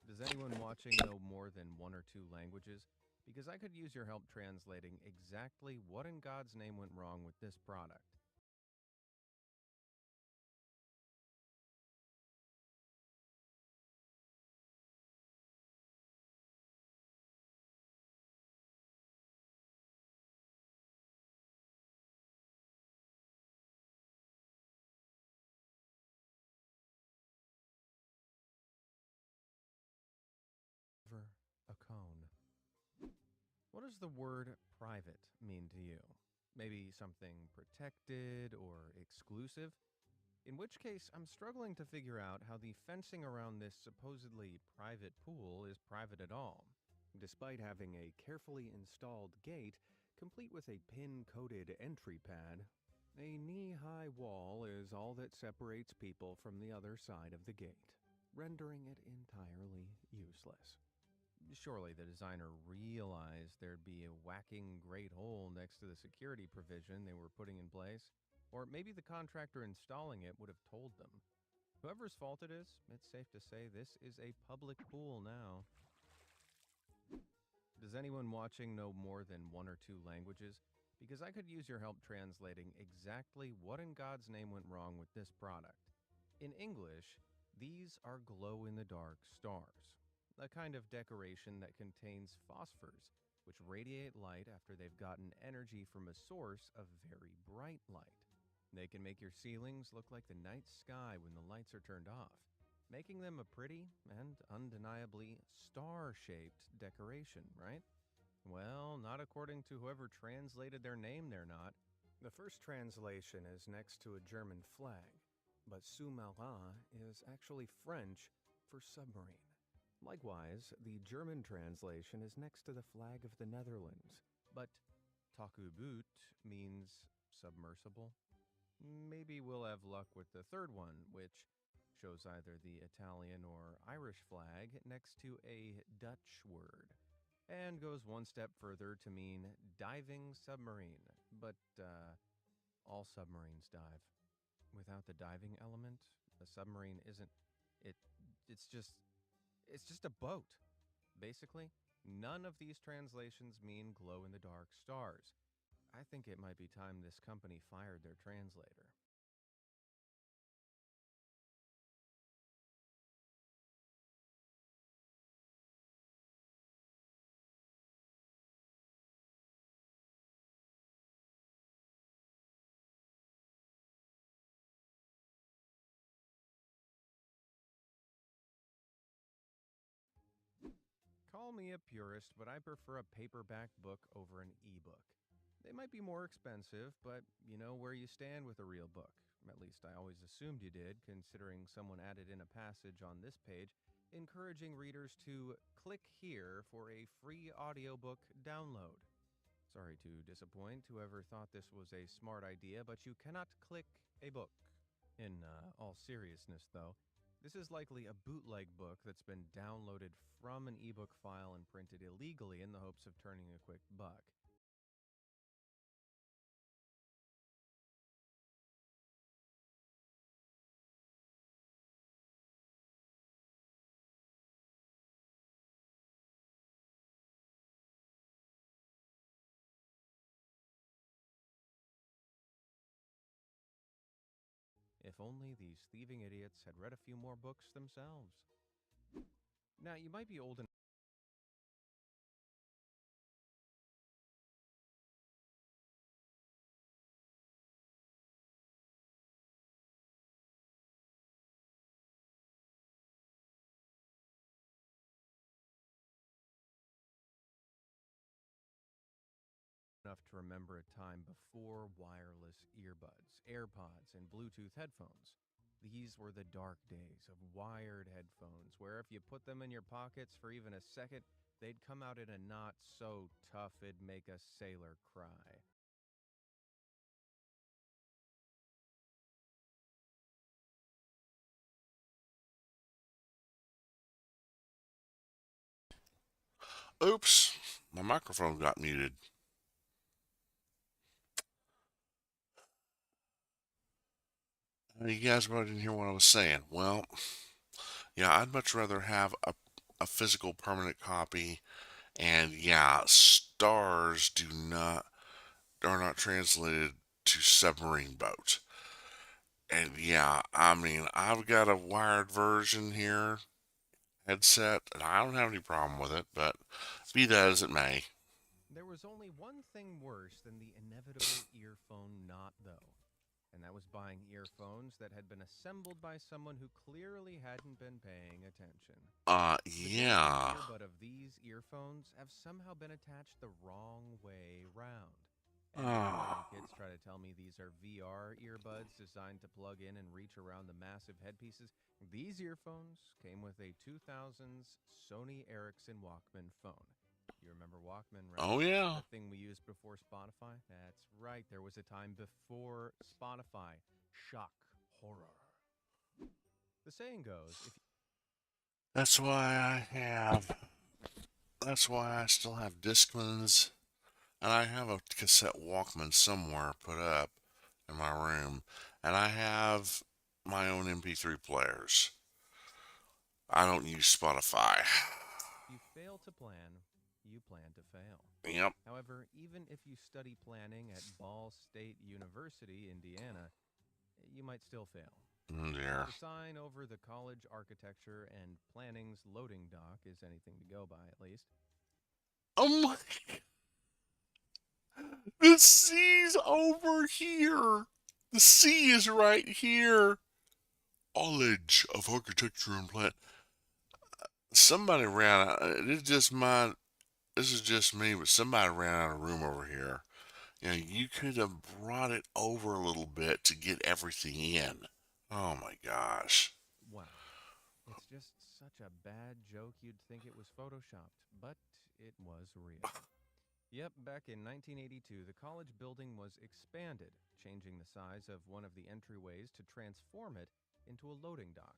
Does anyone watching know more than one or two languages? Because I could use your help translating exactly what in God's name went wrong with this product. does the word private mean to you? Maybe something protected or exclusive? In which case, I'm struggling to figure out how the fencing around this supposedly private pool is private at all, despite having a carefully installed gate complete with a pin-coated entry pad. A knee-high wall is all that separates people from the other side of the gate, rendering it entirely useless. Surely the designer realized there'd be a whacking great hole next to the security provision they were putting in place. Or maybe the contractor installing it would have told them. Whoever's fault it is, it's safe to say this is a public pool now. Does anyone watching know more than one or two languages? Because I could use your help translating exactly what in God's name went wrong with this product. In English, these are glow-in-the-dark stars, a kind of decoration that contains phosphors, which radiate light after they've gotten energy from a source of very bright light. They can make your ceilings look like the night sky when the lights are turned off, making them a pretty and undeniably star-shaped decoration, right? Well, not according to whoever translated their name, they're not. The first translation is next to a German flag, but sous-marin is actually French for submarine. Likewise, the German translation is next to the flag of the Netherlands, but Takubut means submersible. Maybe we'll have luck with the third one, which shows either the Italian or Irish flag next to a Dutch word, and goes one step further to mean diving submarine. But all submarines dive. Without the diving element, a submarine isn't. It. It's just. It's just a boat. Basically, none of these translations mean glow-in-the-dark stars. I think it might be time this company fired their translator. Call me a purist, but I prefer a paperback book over an e-book. They might be more expensive, but you know where you stand with a real book. At least I always assumed you did, considering someone added in a passage on this page encouraging readers to click here for a free audiobook download. Sorry to disappoint whoever thought this was a smart idea, but you cannot click a book. In all seriousness, though, this is likely a bootleg book that's been downloaded from an ebook file and printed illegally in the hopes of turning a quick buck. If only these thieving idiots had read a few more books themselves. Now, you might be old enough to remember a time before wireless earbuds, AirPods, and Bluetooth headphones. These were the dark days of wired headphones, where if you put them in your pockets for even a second, they'd come out in a knot so tough it'd make a sailor cry. Oops, my microphone got muted. You guys probably didn't hear what I was saying. Well, yeah, I'd much rather have a physical permanent copy. And yeah, stars are not translated to submarine boat. And yeah, I mean, I've got a wired version here, headset, and I don't have any problem with it, but be that as it may. There was only one thing worse than the inevitable earphone knot, though. and that was buying earphones that had been assembled by someone who clearly hadn't been paying attention. Yeah. The earbud of these earphones have somehow been attached the wrong way round. And when kids try to tell me these are VR earbuds designed to plug in and reach around the massive headpieces, these earphones came with a 2000s Sony Ericsson Walkman phone. You remember Walkman, right? Oh, yeah. The thing we used before Spotify? That's right. There was a time before Spotify. Shock horror. The saying goes, That's why I still have Discmans, and I have a cassette Walkman somewhere put up in my room, and I have my own MP3 players. I don't use Spotify. you fail to plan, you plan to fail. Yep. However, even if you study planning at Ball State University, Indiana, you might still fail. Dear. The sign over the college architecture and planning's loading dock is anything to go by, at least. Oh my God. The C's over here. The C is right here. College of Architecture and Plan. Somebody ran out. This is just me, but somebody ran out of room over here. You know, you could have brought it over a little bit to get everything in. Oh my gosh. Wow. It's just such a bad joke you'd think it was photoshopped, but it was real. Yep, back in 1982, the college building was expanded, changing the size of one of the entryways to transform it into a loading dock.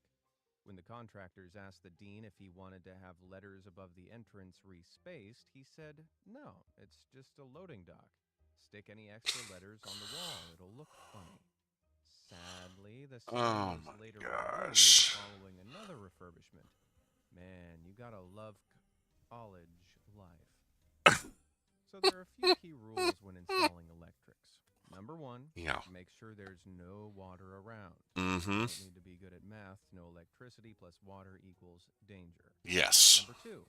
When the contractors asked the dean if he wanted to have letters above the entrance respaced, he said, "No, it's just a loading dock. Stick any extra letters on the wall, it'll look funny." Sadly, the sign was later removed following another refurbishment. Man, you gotta love college life. So there are a few key rules when installing electrics. Number one, make sure there's no water around. You don't need to be good at math. No electricity plus water equals danger. Yes. Number two,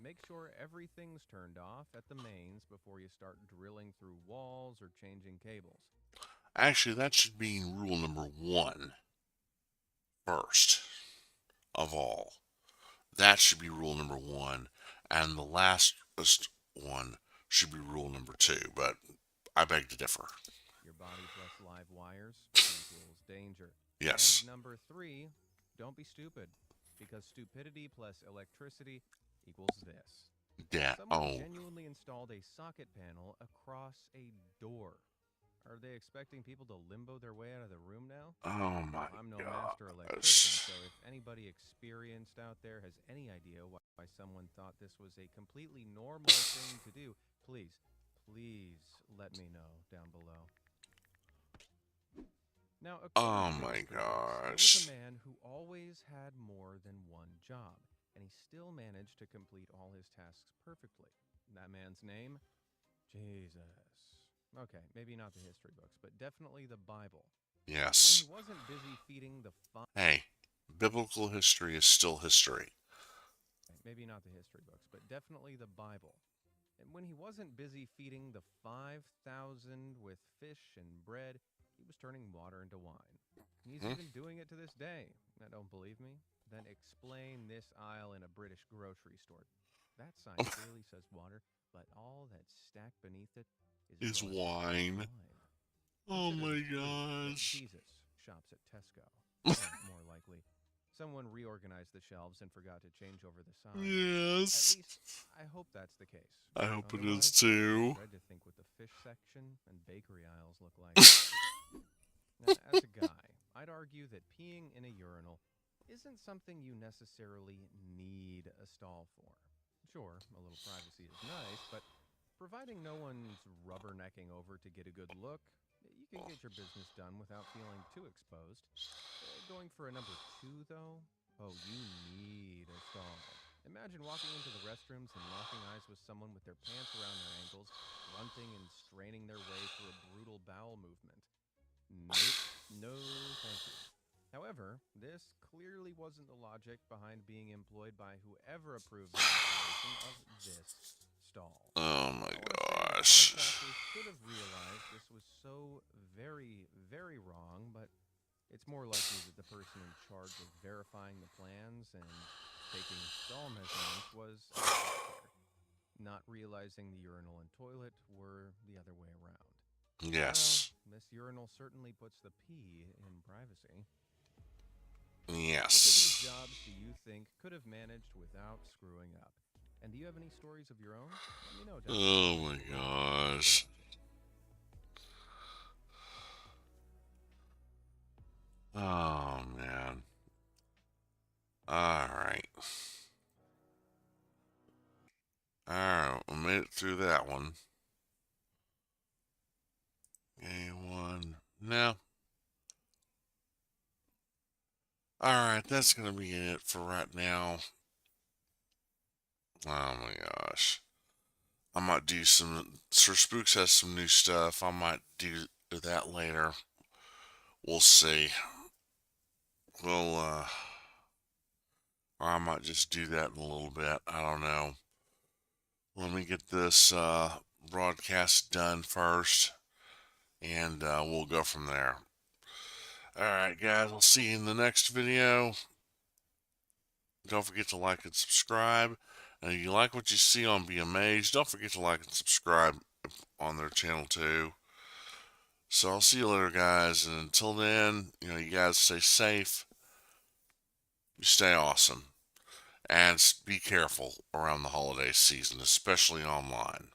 make sure everything's turned off at the mains before you start drilling through walls or changing cables. Actually, that should be rule number 1 first of all. That should be rule number 1, and the last one should be rule number 2, but I beg to differ. Your body plus live wires equals danger. Yes. And number 3, don't be stupid, because stupidity plus electricity equals this. Someone genuinely installed a socket panel across a door. Are they expecting people to limbo their way out of the room now? Oh my God. I'm no master electrician, so if anybody experienced out there has any idea why someone thought this was a completely normal thing to do, please let me know down below. Now, oh my gosh. there was a man who always had more than one job, and he still managed to complete all his tasks perfectly. That man's name? Jesus. Okay, maybe not the history books, but definitely the Bible. Yes. When he wasn't busy feeding the Hey, biblical history is still history. Maybe not the history books, but definitely the Bible. And when he wasn't busy feeding the 5,000 with fish and bread, he was turning water into wine. He's even doing it to this day. Now, don't believe me? Then explain this aisle in a British grocery store. That sign clearly says water, but all that's stacked beneath it is wine. Oh my gosh. Jesus shops at Tesco. More likely, someone reorganized the shelves and forgot to change over the sign. Yes. At least, I hope that's the case. I hope it is too. I dread to think what the fish section and bakery aisles look like. Now, as a guy, I'd argue that peeing in a urinal isn't something you necessarily need a stall for. Sure, a little privacy is nice, but providing no one's rubbernecking over to get a good look, you can get your business done without feeling too exposed. Going for a number 2, though? Oh, you need a stall. Imagine walking into the restrooms and locking eyes with someone with their pants around their ankles, grunting and straining their way through a brutal bowel movement. Nope, no thank you. However, this clearly wasn't the logic behind being employed by whoever approved the installation of this stall. Oh my gosh. Contractors should have realized this was so very very, very wrong, but it's more likely that the person in charge of verifying the plans and taking stall measurements was a doctor, not realizing the urinal and toilet were the other way around. Yes. Well, this urinal certainly puts the P in privacy. Yes. Which of these jobs do you think could have managed without screwing up? And do you have any stories of your own? Let me know down Oh my gosh. Oh man. Alright. Alright, we made it through that one. A1. No. Alright, that's gonna be it for right now. Oh my gosh. I might do some. Sir Spooks has some new stuff. I might do that later. We'll see. We'll, or I might just do that in a little bit. I don't know. Let me get this broadcast done first, and we'll go from there. Alright, guys. I'll see you in the next video. Don't forget to like and subscribe. And if you like what you see on Be Amazed, don't forget to like and subscribe on their channel too. So I'll see you later, guys. And until then, you guys stay safe. You stay awesome. And be careful around the holiday season, especially online.